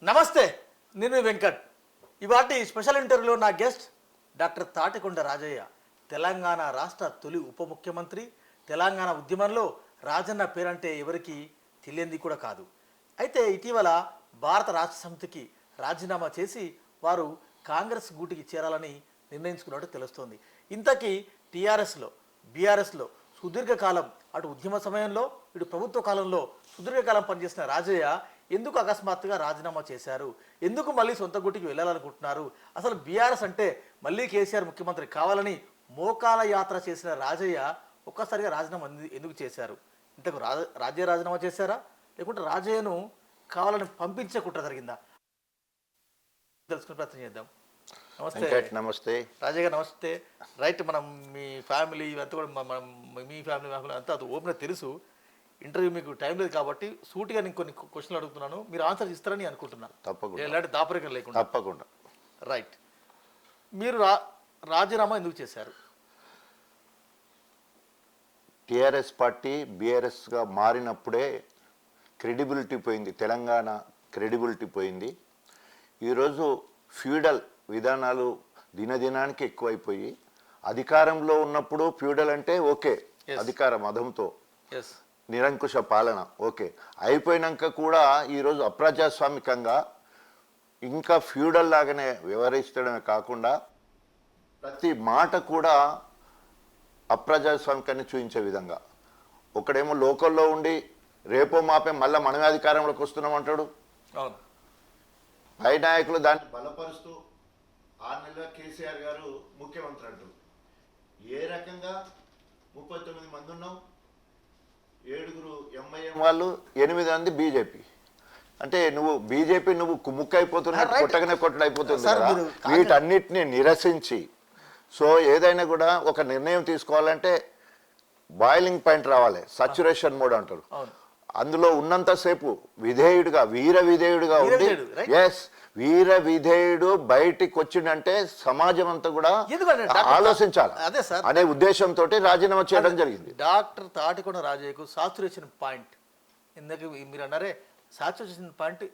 నమస్తే, నేను వెంకట్. ఇవాటి స్పెషల్ ఇంటర్వ్యూలో నా గెస్ట్ డాక్టర్ తాటికొండ రాజయ్య, తెలంగాణ రాష్ట్ర తొలి ఉప ముఖ్యమంత్రి. తెలంగాణ ఉద్యమంలో రాజన్న పేరంటే ఎవరికి తెలియంది కూడా కాదు. అయితే ఇటీవల భారత రాష్ట్ర సమితికి రాజీనామా చేసి వారు కాంగ్రెస్ గూటికి చేరాలని నిర్ణయించుకున్నట్టు తెలుస్తోంది. ఇంతకీ టీఆర్ఎస్లో బీఆర్ఎస్లో సుదీర్ఘకాలం, అటు ఉద్యమ సమయంలో ఇటు ప్రభుత్వ కాలంలో సుదీర్ఘకాలం పనిచేసిన రాజయ్య ఎందుకు అకస్మాత్తుగా రాజీనామా చేశారు? ఎందుకు మళ్ళీ సొంత గుటికి వెళ్ళాలనుకుంటున్నారు? అసలు బీఆర్ఎస్ అంటే మళ్ళీ కేసీఆర్ ముఖ్యమంత్రి కావాలని మోకాల యాత్ర చేసిన రాజయ్య ఒక్కసారిగా రాజీనామా ఎందుకు చేశారు? ఇంతకు రాజయ్య రాజీనామా చేశారా, లేకుంటే రాజయ్యను కావాలని పంపించే కుట్ర జరిగిందా? తెలుసుకునే ప్రయత్నం చేద్దాం. నమస్తే. నమస్తే రాజయ్య గారు, నమస్తే. రైట్, మనం మీ ఫ్యామిలీ అంతా కూడా మీ ఫ్యామిలీ అంతా అది ఓపెన్ తెలుసు. ఇంటర్వ్యూ మీకు టైం లేదు కాబట్టి సూటిగా నేను కొన్ని క్వశ్చన్లు అడుగుతున్నాను, మీరు ఆన్సర్ ఇస్తారని అనుకుంటున్నాను. తప్పకుండా, ఎలాంటి దాపరికం లేకుండా. తప్పకుండా. రైట్, మీరు రాజీనామా ఎందుకు చేశారు? టిఆర్ఎస్ పార్టీ బీఆర్ఎస్గా మారినప్పుడే క్రెడిబిలిటీ పోయింది, తెలంగాణ క్రెడిబిలిటీ పోయింది. ఈరోజు ఫ్యూడల్ విధానాలు దినదినానికి ఎక్కువైపోయి, అధికారంలో ఉన్నప్పుడు ఫ్యూడల్ అంటే ఓకే, అధికార మదంతో నిరంకుశ పాలన ఓకే, అయిపోయినాక కూడా ఈరోజు అప్రజాస్వామికంగా ఇంకా ఫ్యూడల్ లాగానే వ్యవహరిస్తడమే కాకుండా ప్రతి మాట కూడా అప్రజాస్వామికాన్ని చూపించే విధంగా, ఒకడేమో లోకల్లో ఉండి రేపో మాపే మళ్ళీ మనమే అధికారంలోకి వస్తున్నాం అంటాడు. పై నాయకులు దాన్ని బలపరుస్తూ 6 నెలల కేసీఆర్ గారు ముఖ్యమంత్రి అంటారు. ఏ రకంగా 39 మంది ఉన్నాం, 7 ఎంఐఎం వాళ్ళు, 8 మంది బీజేపీ. అంటే నువ్వు బీజేపీ నువ్వు ముక్కైపోతున్నట్టు కొట్టగానే కొట్టడైపోతుంది కదా. వీటన్నిటిని నిరసించి, సో ఏదైనా కూడా ఒక నిర్ణయం తీసుకోవాలంటే బాయిలింగ్ పాయింట్ రావాలి, సచ్యురేషన్ మోడ్ అంటారు. అందులో ఉన్నంతసేపు విధేయుడుగా, వీర విధేయుడుగా ఉండి, ఎస్ వీర విధేయుడు బయటికి వచ్చిందంటే సమాజం అంతా కూడా ఆలోచించాలి అనే ఉద్దేశంతో రాజీనామా చేయడం జరిగింది. డాక్టర్ తాటికొండ రాజయ్యకు సాచురేషన్ పాయింట్, ఇందాక మీరు అన్నారే, సాచురేషన్ పాయింట్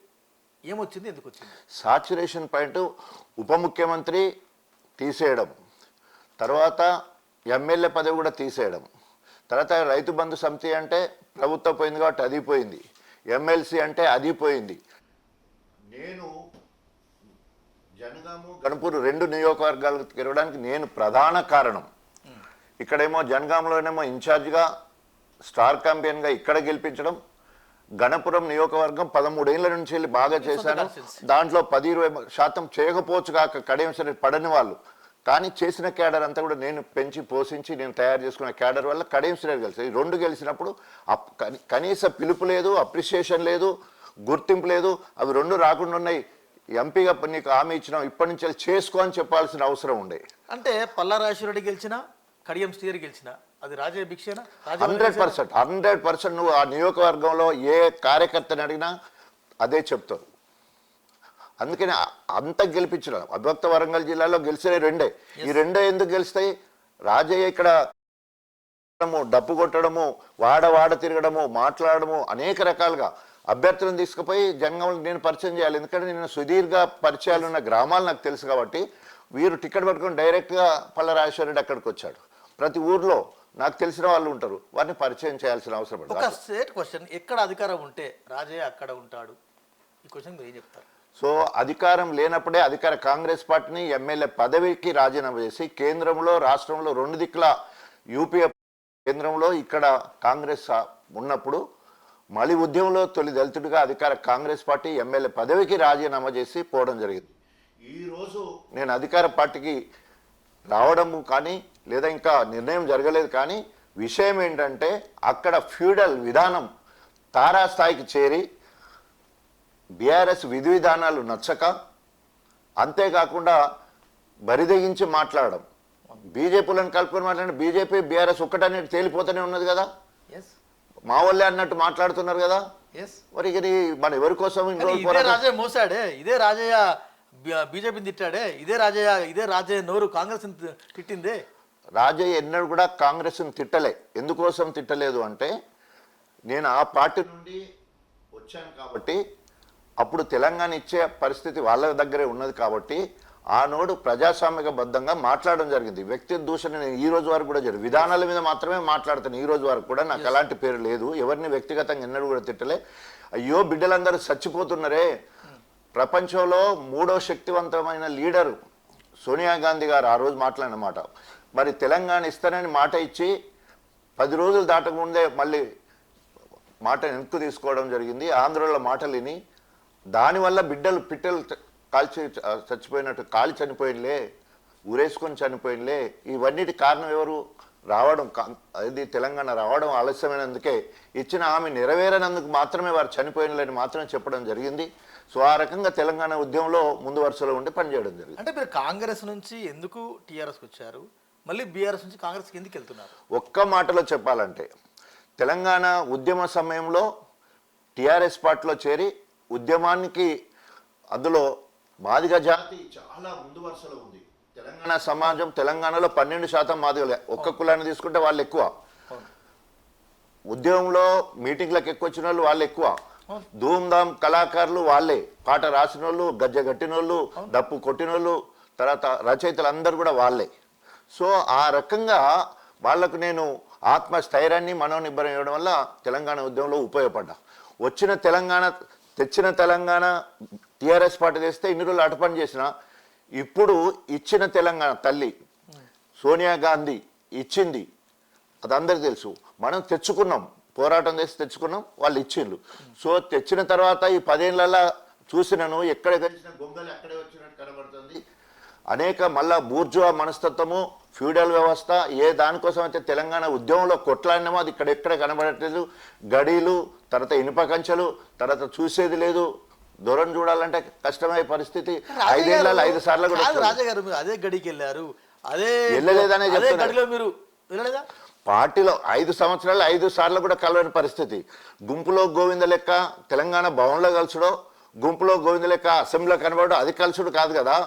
ఏమొచ్చింది, ఎందుకు వచ్చింది? సాచురేషన్ పాయింట్ ఉప ముఖ్యమంత్రి తీసేయడం, తర్వాత ఎమ్మెల్యే పదవి కూడా తీసేయడం, తర్వాత రైతు బంధు సమితి అంటే ప్రభుత్వం పోయింది కాబట్టి అది పోయింది, ఎమ్మెల్సీ అంటే అది పోయింది. నేను జనగాము గణపూర్ 2 నియోజకవర్గాలకు తిరగడానికి నేను ప్రధాన కారణం. ఇక్కడేమో జనగాంలోనేమో ఇన్ఛార్జిగా స్టార్ క్యాంపెయిన్గా ఇక్కడ గెలిపించడం, గణపురం నియోజకవర్గం 13 ఏళ్ళ నుంచి వెళ్ళి బాగా చేశాను, దాంట్లో 10-20% చేయకపోవచ్చు కాక కడియం సరే పడని వాళ్ళు, కానీ చేసిన క్యాడర్ అంతా కూడా నేను పెంచి పోషించి నేను తయారు చేసుకున్న క్యాడర్ వల్ల కడియం శ్రేణి గెలిచి, ఈ 2 గెలిచినప్పుడు కనీస పిలుపు లేదు, అప్రిషియేషన్ లేదు, గుర్తింపు లేదు. అవి 2 రాకుండా ఉన్నాయి. ఎంపీగా నీకు హామీ ఇచ్చినాం, ఇప్పటి నుంచి చేసుకో అని చెప్పాల్సిన అవసరం ఉండే. అంటే పల్లారాజేశ్వరరెడ్డి గెలిచినా, కడియం శ్రీహరి గెలిచినా అది రాజయ్య భిక్షేనా? 100% నువ్వు ఆ నియోజకవర్గంలో ఏ కార్యకర్తని అడిగినా అదే చెప్తారు. అందుకని అంత గెలిపించిన అద్భుత వరంగల్ జిల్లాలో గెలిచిన 2. ఈ 2 ఎందుకు గెలుస్తాయి? రాజయ్య ఇక్కడ డప్పు కొట్టడము, వాడ తిరగడము, మాట్లాడము, అనేక రకాలుగా అభ్యర్థులను తీసుకుపోయి జనగాంలో నేను పరిచయం చేయాలి. ఎందుకంటే నేను సుదీర్ఘ పరిచయాలు ఉన్న గ్రామాలు నాకు తెలుసు కాబట్టి, వీరు టికెట్ పట్టుకొని డైరెక్ట్గా పల్లరాజేశ్వరరెడ్డి అక్కడికి వచ్చాడు. ప్రతి ఊర్లో నాకు తెలిసిన వాళ్ళు ఉంటారు, వారిని పరిచయం చేయాల్సిన అవసరం పడుతుంది. ఒక స్ట్రేట్ క్వశ్చన్, ఎక్కడ అధికారం ఉంటే రాజయ్య అక్కడ ఉంటాడు, ఈ క్వశ్చన్ మీరు ఏం చెప్తారు? సో అధికారం లేనప్పుడే అధికార కాంగ్రెస్ పార్టీని ఎమ్మెల్యే పదవికి రాజీనామా చేసి కేంద్రంలో రాష్ట్రంలో 2 దిక్కుల యూపీఏ కేంద్రంలో ఇక్కడ కాంగ్రెస్ ఉన్నప్పుడు మళ్ళీ ఉద్యమంలో తొలి దళితుడిగా అధికార కాంగ్రెస్ పార్టీ ఎమ్మెల్యే పదవికి రాజీనామా చేసి పోవడం జరిగింది. ఈరోజు నేను అధికార పార్టీకి రావడము కానీ లేదా ఇంకా నిర్ణయం జరగలేదు, కానీ విషయం ఏంటంటే అక్కడ ఫ్యూడల్ విధానం తారాస్థాయికి చేరి బీఆర్ఎస్ విధి విధానాలు నచ్చక, అంతేకాకుండా బరిదగించి మాట్లాడడం, బీజేపీలను కలుపుకొని మాట్లాడిన బీజేపీ బీఆర్ఎస్ ఒక్కటనేది తేలిపోతూనే ఉన్నది కదా, మా వాళ్ళే అన్నట్టు మాట్లాడుతున్నారు కదా. మరి మన ఎవరి కోసం రాజయ్య మోసాడే, ఇదే రాజయ్య బీజేపీని తిట్టాడే, ఇదే రాజయ్య నోరు కాంగ్రెస్ తిట్టిందే. రాజయ్య ఎన్నడూ కూడా కాంగ్రెస్ని తిట్టలే. ఎందుకోసం తిట్టలేదు అంటే, నేను ఆ పార్టీ నుండి వచ్చాను కాబట్టి అప్పుడు తెలంగాణ ఇచ్చే పరిస్థితి వాళ్ళ దగ్గరే ఉన్నది కాబట్టి ఆ నోడు ప్రజాస్వామికబద్ధంగా మాట్లాడడం జరిగింది. వ్యక్తి దూషణ నేను ఈ రోజు వరకు కూడా జరిగింది. విధానాల మీద మాత్రమే మాట్లాడుతాను. ఈ రోజు వరకు కూడా నాకు అలాంటి పేరు లేదు. ఎవరిని వ్యక్తిగతంగా ఎన్నడూ కూడా తిట్టలే. అయ్యో బిడ్డలందరూ చచ్చిపోతున్నారే. ప్రపంచంలో 3వ శక్తివంతమైన లీడరు సోనియా గాంధీ గారు ఆ రోజు మాట్లాడిన మాట. మరి తెలంగాణ ఇస్తానని మాట ఇచ్చి 10 రోజులు దాటకముందే మళ్ళీ మాట వెనక్కు తీసుకోవడం జరిగింది. ఆంధ్రలో మాటలు విని దానివల్ల పిట్టలు కాల్చి చచ్చిపోయినట్టు కాలి చనిపోయినలే, ఊరేసుకొని చనిపోయినలే. ఇవన్నిటి కారణం ఎవరు? రావడం అది తెలంగాణ రావడం ఆలస్యమైనందుకే, ఇచ్చిన హామీ నెరవేరనందుకు మాత్రమే వారు చనిపోయినలేని మాత్రమే చెప్పడం జరిగింది. సో ఆ రకంగా తెలంగాణ ఉద్యమంలో ముందు వరుసలో ఉండి పనిచేయడం జరిగింది. అంటే మీరు కాంగ్రెస్ నుంచి ఎందుకు టీఆర్ఎస్కి వచ్చారు, మళ్ళీ బీఆర్ఎస్ నుంచి కాంగ్రెస్కి ఎందుకు వెళ్తున్నారు? ఒక్క మాటలో చెప్పాలంటే తెలంగాణ ఉద్యమ సమయంలో టీఆర్ఎస్ పార్టీలో చేరి ఉద్యమానికి అందులో మాదిగ జాతి చాలా ముందు వరుసలో ఉంది. తెలంగాణ సమాజం తెలంగాణలో 12% మాదిగలే. ఒక్క కులాన్ని తీసుకుంటే వాళ్ళు ఎక్కువ. ఉద్యమంలో మీటింగ్లకు ఎక్కువ వచ్చిన వాళ్ళు ఎక్కువ. ధూమ్ధామ్ కళాకారులు వాళ్ళే. పాట రాసిన వాళ్ళు, గజ్జ కట్టిన వాళ్ళు, డప్పు కొట్టిన వాళ్ళు, తర్వాత రచయితలు అందరూ కూడా వాళ్ళే. సో ఆ రకంగా వాళ్లకు నేను ఆత్మస్థైర్యాన్ని మనోనిబ్బరం ఇవ్వడం వల్ల తెలంగాణ ఉద్యమంలో ఉపయోగపడ్డా. తెచ్చిన తెలంగాణ టీఆర్ఎస్ పార్టీ తెస్తే ఇన్ని రోజులు అటపని చేసిన, ఇప్పుడు ఇచ్చిన తెలంగాణ తల్లి సోనియా గాంధీ ఇచ్చింది. అది అందరికీ తెలుసు. మనం తెచ్చుకున్నాం, పోరాటం చేసి తెచ్చుకున్నాం, వాళ్ళు ఇచ్చిండ్రు. సో తెచ్చిన తర్వాత ఈ 10 ఏళ్ళ చూసినను ఎక్కడ గడిచిన గొంగలి అక్కడే వచ్చినట్టు కనబడుతుంది. అనేక మళ్ళా బూర్జువా మనస్తత్వము, ఫ్యూడల్ వ్యవస్థ, ఏ దానికోసం అయితే తెలంగాణ ఉద్యమంలో కొట్లాడినామో అది ఇక్కడెక్కడ కనబడట్లేదు. గడీలు, తర్వాత ఇనుప కంచెలు, తర్వాత చూసేది లేదు. దూరం చూడాలంటే కష్టమయ్యే పరిస్థితి. 5 ఏళ్ళ 5 సార్లు కూడా రాజా గారు మీరు అదే గడికి వెళ్ళారు, అదే వెళ్ళలేదనే గడిలో మీరు వెళ్ళలేదా? పార్టీలో 5 సంవత్సరాలు 5 సార్లు కూడా కలవని పరిస్థితి. గుంపులో గోవింద లెక్క తెలంగాణ భవన్లో కలుసుడో, గుంపులో గోవింద లెక్క అసెంబ్లీలో కనబడో అది కలుసుడు కాదు కదా.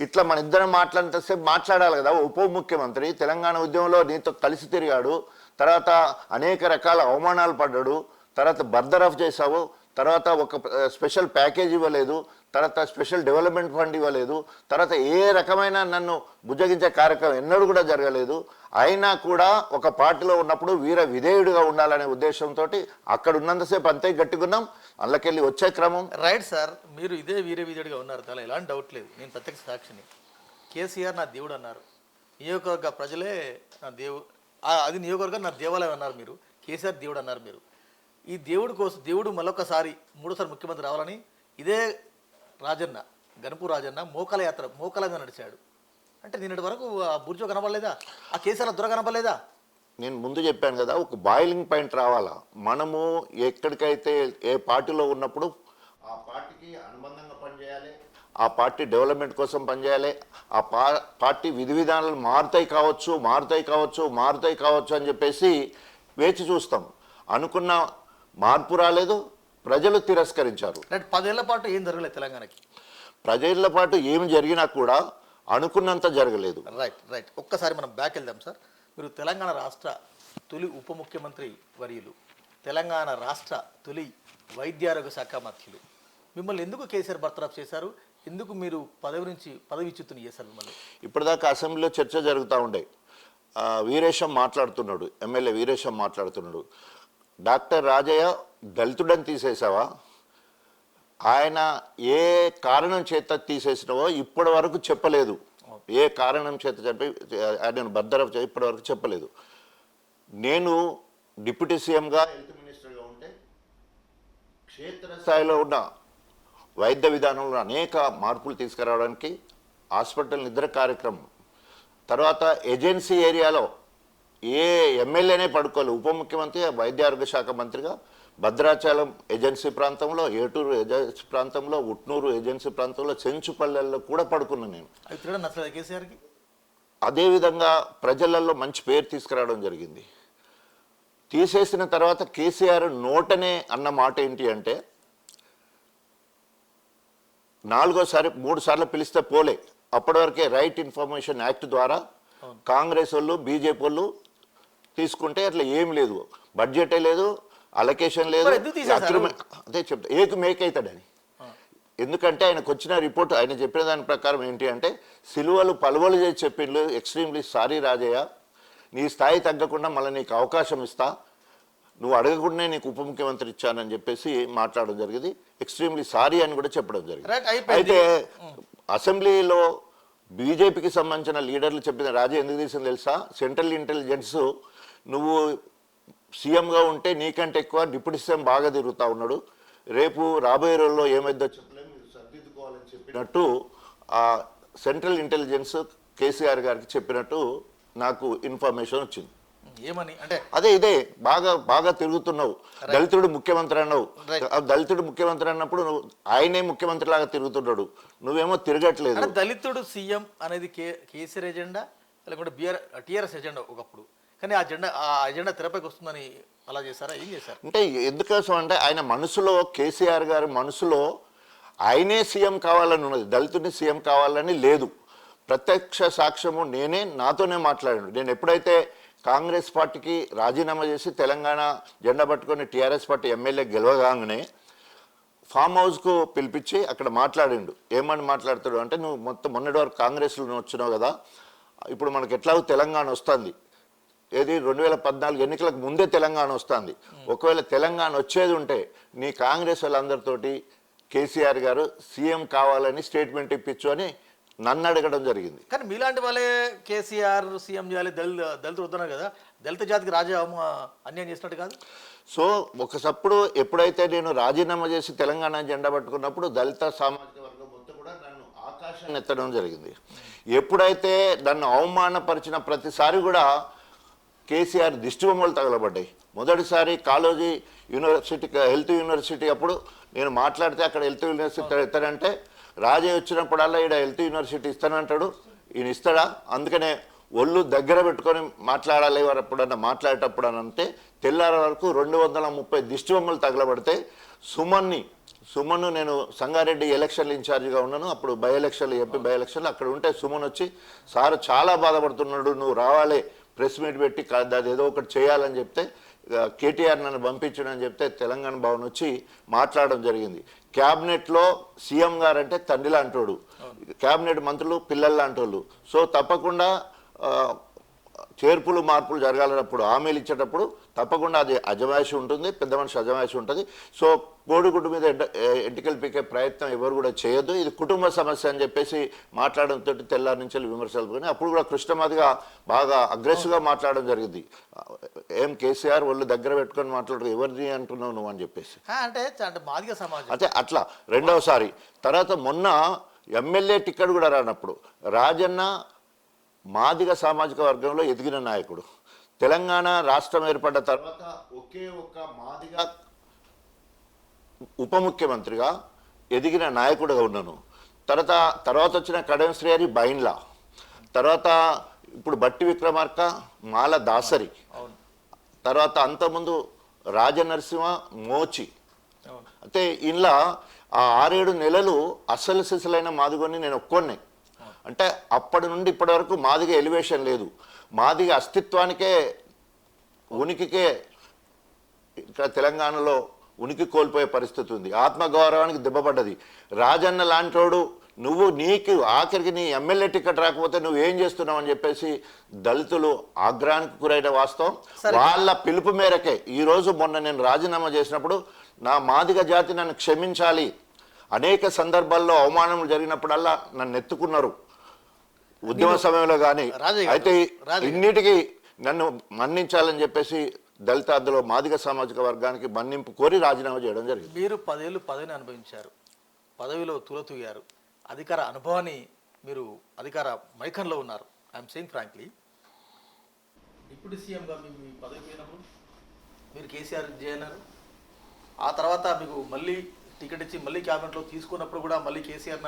ఇట్లా మన ఇద్దరం మాట్లాడినంతసేపు మాట్లాడాలి కదా. ఉప ముఖ్యమంత్రి తెలంగాణ ఉద్యమంలో నీతో కలిసి తిరిగాడు, తర్వాత అనేక రకాల అవమానాలు పడ్డాడు, తర్వాత బర్దరఫ్ చేశావు, తర్వాత ఒక స్పెషల్ ప్యాకేజ్ ఇవ్వలేదు, తర్వాత స్పెషల్ డెవలప్మెంట్ ఫండ్ ఇవ్వలేదు, తర్వాత ఏ రకమైన నన్ను బుజ్జగించే కార్యక్రమం ఎన్నడూ కూడా జరగలేదు. అయినా కూడా ఒక పార్టీలో ఉన్నప్పుడు వీర విధేయుడిగా ఉండాలనే ఉద్దేశంతో అక్కడ ఉన్నంతసేపు అంతే గట్టిగున్నాం. అందులోకెళ్ళి వచ్చే క్రమం రైట్ సార్. మీరు ఇదే వీర విధేయుడిగా ఉన్నారు, చాలా ఎలాంటి డౌట్ లేదు. నేను ప్రత్యక్ష సాక్షిని. కేసీఆర్ నా దేవుడు అన్నారు, నియోజకవర్గ ప్రజలే నా అది నియోజకవర్గం నా దేవాలయం అన్నారు మీరు. కేసీఆర్ దేవుడు అన్నారు మీరు. ఈ దేవుడి కోసం దేవుడు మరొకసారి 3సారి ముఖ్యమంత్రి రావాలని ఇదే రాజన్న, గణపూర్ రాజన్న మోకాలంగా నడిచాడు. అంటే నిన్నటి వరకు ఆ బుర్జో కనపడలేదా? ఆ కేసీఆర్ దొర కనపడలేదా? నేను ముందు చెప్పాను కదా, ఒక బాయిలింగ్ పాయింట్ రావాలా. మనము ఎక్కడికైతే ఏ పార్టీలో ఉన్నప్పుడు ఆ పార్టీకి అనుబంధంగా పనిచేయాలి, ఆ పార్టీ డెవలప్మెంట్ కోసం పనిచేయాలి. ఆ పార్టీ విధి విధానాలు మారుతాయి కావచ్చు అని చెప్పేసి వేచి చూస్తాం. అనుకున్న మార్పు రాలేదు, ప్రజలు తిరస్కరించారు. 10 ఏళ్ల పాటు ఏం జరగలేదు తెలంగాణకి. 10 ఏళ్ల పాటు ఏం జరిగినా కూడా అనుకున్నంత జరగలేదు. రైట్. ఒక్కసారి మనం బ్యాక్ వెళ్దాం సార్. మీరు తెలంగాణ రాష్ట్ర తొలి ఉప ముఖ్యమంత్రి వర్యులు, తెలంగాణ రాష్ట్ర తొలి వైద్యారోగ్య శాఖ మంత్రులు. మిమ్మల్ని ఎందుకు కేసీఆర్ బర్తరఫ్ చేశారు? ఎందుకు మీరు పదవిచ్యుతుని చేశారు మిమ్మల్ని? ఇప్పటిదాకా అసెంబ్లీలో చర్చ జరుగుతూ ఉండే. వీరేశం మాట్లాడుతున్నాడు, ఎమ్మెల్యే వీరేశం మాట్లాడుతున్నాడు, డాక్టర్ రాజయ్య దళితుడని తీసేసావా, ఆయన ఏ కారణం చేత తీసేసినవో ఇప్పటి వరకు చెప్పలేదు. ఏ కారణం చేత చెప్పి ఆయన బర్దరఫ్ ఇప్పటి వరకు చెప్పలేదు. నేను డిప్యూటీ సీఎంగా హెల్త్ మినిస్టర్గా ఉంటే క్షేత్రస్థాయిలో ఉన్న వైద్య విధానంలో అనేక మార్పులు తీసుకురావడానికి హాస్పిటల్ నిద్ర కార్యక్రమం, తర్వాత ఏజెన్సీ ఏరియాలో ఏ ఎమ్మెల్యేనే పడుకోలేదు. ఉప ముఖ్యమంత్రి వైద్య ఆరోగ్య శాఖ మంత్రిగా భద్రాచలం ఏజెన్సీ ప్రాంతంలో, ఏటూరు ఏజెన్సీ ప్రాంతంలో, ఉట్నూరు ఏజెన్సీ ప్రాంతంలో, చెంచుపల్లెల్లో కూడా పడుకున్నాను నేను. కేసీఆర్కి అదేవిధంగా ప్రజలలో మంచి పేరు తీసుకురావడం జరిగింది. తీసేసిన తర్వాత కేసీఆర్ నోటనే అన్న మాట ఏంటి అంటే, 3 సార్లు పిలిస్తే పోలే. అప్పటి వరకే రైట్ ఇన్ఫర్మేషన్ యాక్ట్ ద్వారా కాంగ్రెస్ వాళ్ళు బీజేపీ వాళ్ళు తీసుకుంటే అట్లా ఏం లేదు, బడ్జెటే లేదు, అలొకేషన్ లేదు. అదే చెప్తా, ఏకు మేక్ అవుతాడని. ఎందుకంటే ఆయనకు వచ్చిన రిపోర్ట్ ఆయన చెప్పిన దాని ప్రకారం ఏంటి అంటే సిలువలు పలువలు చేసి చెప్పిండ్రు, ఎక్స్ట్రీమ్లీ సారీ రాజయ్య, నీ స్థాయి తగ్గకుండా మళ్ళీ నీకు అవకాశం ఇస్తా, నువ్వు అడగకుండానే నీకు ఉప ముఖ్యమంత్రి ఇచ్చానని చెప్పేసి మాట్లాడడం జరిగింది. ఎక్స్ట్రీమ్లీ సారీ అని కూడా చెప్పడం జరిగింది. అయితే అసెంబ్లీలో బీజేపీకి సంబంధించిన లీడర్లు చెప్పిన రాజా ఎందుకు తీసింది తెలుసా? సెంట్రల్ ఇంటెలిజెన్స్ నువ్వు సీఎంగా ఉంటే నీకంటే ఎక్కువ డిప్యూటీ సీఎం బాగా తిరుగుతూ ఉన్నాడు, రేపు రాబోయే రోజుల్లో ఏమైందో చెప్పలేము, మీరు సర్దిద్దుకోవాలని చెప్పినట్టు ఆ సెంట్రల్ ఇంటెలిజెన్స్ కేసీఆర్ గారికి చెప్పినట్టు నాకు ఇన్ఫర్మేషన్ వచ్చింది. ఏమని అంటే అదే ఇదే బాగా బాగా తిరుగుతున్నావు, దళితుడు ముఖ్యమంత్రి అన్నావు, దళితుడు ముఖ్యమంత్రి అన్నప్పుడు నువ్వు ఆయనే ముఖ్యమంత్రి లాగా తిరుగుతున్నాడు, నువ్వేమో తిరగట్లేదు. దళితుడు సీఎం అనేది కేసీఆర్ ఎజెండా లేకుంటే టీఆర్ఎస్ ఎజెండా ఒకప్పుడు, కానీ ఆ ఎజెండా తెరపైకి వస్తుందని అలా చేశారా? ఏం చేశారు అంటే ఎందుకోసం అంటే ఆయన మనసులో, కేసీఆర్ గారి మనసులో ఆయనే సీఎం కావాలని ఉన్నది, దళితుడిని సీఎం కావాలని లేదు. ప్రత్యక్ష సాక్ష్యము నేనే, నాతోనే మాట్లాడాను. నేను ఎప్పుడైతే కాంగ్రెస్ పార్టీకి రాజీనామా చేసి తెలంగాణ జెండా పట్టుకొని టీఆర్ఎస్ పార్టీ ఎమ్మెల్యే గెలవగానే ఫామ్ హౌస్కు పిలిపించి అక్కడ మాట్లాడిండు. ఏమని మాట్లాడతాడు అంటే, నువ్వు మొన్నటి వరకు కాంగ్రెస్లో వచ్చినావు కదా, ఇప్పుడు మనకు ఎట్లాగో తెలంగాణ వస్తుంది, ఏది 2014 ఎన్నికలకు ముందే తెలంగాణ వస్తుంది, ఒకవేళ తెలంగాణ వచ్చేది ఉంటే నీ కాంగ్రెస్ వాళ్ళందరితోటి కేసీఆర్ గారు సీఎం కావాలని స్టేట్మెంట్ ఇప్పించు అని నన్ను అడగడం జరిగింది. కానీ మీలాంటి వాళ్ళే కేసీఆర్ సీఎం చేయాలి, దళితులు వస్తున్నారు కదా, దళిత జాతికి రాజా అన్యాయం చేసినట్టు కాదు. సో ఒకసప్పుడు ఎప్పుడైతే నేను రాజీనామా చేసి తెలంగాణ జెండా పట్టుకున్నప్పుడు దళిత సామాజిక వర్గం మొత్తం కూడా నన్ను ఆకాశాన్ని ఎత్తడం జరిగింది. ఎప్పుడైతే నన్ను అవమానపరిచిన ప్రతిసారి కూడా కేసీఆర్ దిష్టిబొమ్మలు తగలబడ్డాయి. మొదటిసారి కాళోజీ యూనివర్సిటీ, హెల్త్ యూనివర్సిటీ అప్పుడు నేను మాట్లాడితే అక్కడ హెల్త్ యూనివర్సిటీ ఇస్తాడంటే, రాజయ్య వచ్చినప్పుడల్లా ఈడ హెల్త్ యూనివర్సిటీ ఇస్తానంటాడు, ఈయన ఇస్తాడా? అందుకనే ఒళ్ళు దగ్గర పెట్టుకొని మాట్లాడాలి ఎప్పుడన్నా మాట్లాడేటప్పుడు అని అంటే తెల్లారి వరకు 230 దిష్టిబొమ్మలు తగలబడితే సుమన్ను నేను సంగారెడ్డి ఎలక్షన్లు ఇన్ఛార్జిగా ఉన్నాను, అప్పుడు బై ఎలక్షన్లు, ఎంపీ బై ఎలక్షన్లు అక్కడ ఉంటే సుమన్ వచ్చి, సార్ చాలా బాధపడుతున్నాడు, నువ్వు రావాలి ప్రెస్ మీట్ పెట్టి అది ఏదో ఒకటి చేయాలని చెప్తే, కేటీఆర్ నన్ను పంపించడని చెప్తే తెలంగాణ భవన్ వచ్చి మాట్లాడడం జరిగింది. క్యాబినెట్లో సీఎం గారు అంటే తండ్రి లాంటోడు, క్యాబినెట్ మంత్రులు పిల్లలు లాంటోళ్ళు. సో తప్పకుండా చేర్పులు మార్పులు జరగాలన్నప్పుడు, హామీలు ఇచ్చేటప్పుడు తప్పకుండా అది అజమాయిషి ఉంటుంది, పెద్ద మనిషి అజమాయిషి ఉంటుంది. సో కోడిగుడ్డు మీద ఎంటికలు పీకే ప్రయత్నం ఎవరు కూడా చేయొద్దు, ఇది కుటుంబ సమస్య అని చెప్పేసి మాట్లాడడంతో తెల్లారి నుంచి విమర్శలు పోయి అప్పుడు కూడా కృష్ణమాదిగా బాగా అగ్రెసివ్గా మాట్లాడడం జరిగింది. ఏం కేసీఆర్ వాళ్ళు దగ్గర పెట్టుకొని మాట్లాడరు, ఎవరిని అంటున్నావు నువ్వు అని చెప్పేసి, అంటే మాదిగ సమాజం అంటే అట్లా రెండవసారి. తర్వాత మొన్న ఎమ్మెల్యే టికెట్ కూడా రానప్పుడు రాజన్న మాదిగ సామాజిక వర్గంలో ఎదిగిన నాయకుడు, తెలంగాణ రాష్ట్రం ఏర్పడ్డ తర్వాత ఒకే ఒక్క మాదిగ ఉప ముఖ్యమంత్రిగా ఎదిగిన నాయకుడుగా ఉన్నాను. తర్వాత వచ్చిన కడెం శ్రీహరి బైన్లా, తర్వాత ఇప్పుడు బట్టి విక్రమార్క, మాల దాసరి, తర్వాత అంతకుముందు రాజనరసింహ మోచి. అయితే ఇంట్లో ఆ 6-7 నెలలు అసలు సిసలైన మాదిగొని నేను ఒక్కొన్నే. అంటే అప్పటి నుండి ఇప్పటి వరకు మాదిగ ఎలివేషన్ లేదు, మాదిగ అస్తిత్వానికే ఉనికికే ఇక్కడ తెలంగాణలో ఉనికి కోల్పోయే పరిస్థితి ఉంది, ఆత్మగౌరవానికి దెబ్బపడ్డది. రాజన్న లాంటోడు నువ్వు నీకు ఆఖరికి నీ ఎమ్మెల్యే టికెట్ రాకపోతే నువ్వు ఏం చేస్తున్నావు అని చెప్పేసి దళితులు ఆగ్రహానికి గురైన వాస్తవం. వాళ్ళ పిలుపు మేరకే ఈరోజు మొన్న నేను రాజీనామా చేసినప్పుడు నా మాదిగ జాతి నన్ను క్షమించాలి, అనేక సందర్భాల్లో అవమానములు జరిగినప్పుడల్లా నన్ను ఎత్తుకున్నారు ఉద్యమ సమయంలో కానీ, అయితే ఇన్నిటికీ నన్ను మన్నించాలని చెప్పేసి దళిత అందులో మాదిగ సామాజిక వర్గానికి మన్నింపు కోరి రాజీనామా చేయడం జరిగింది. మీరు 10 ఏళ్ళు పదవిని అనుభవించారు, పదవిలో తులతూగారు, అధికార అనుభవాన్ని మీరు అధికార మైకంలో ఉన్నారు. ఐఎమ్ సేయింగ్ ఫ్రాంక్లీ, డిప్యూటీ సీఎంగా మీ పదవి పోయినప్పుడు మీరు కేసీఆర్ చేయన్నారు, ఆ తర్వాత మీకు మళ్ళీ టికెట్ ఇచ్చి మళ్ళీ క్యాబినెట్లో తీసుకున్నప్పుడు కూడా మళ్ళీ కేసీఆర్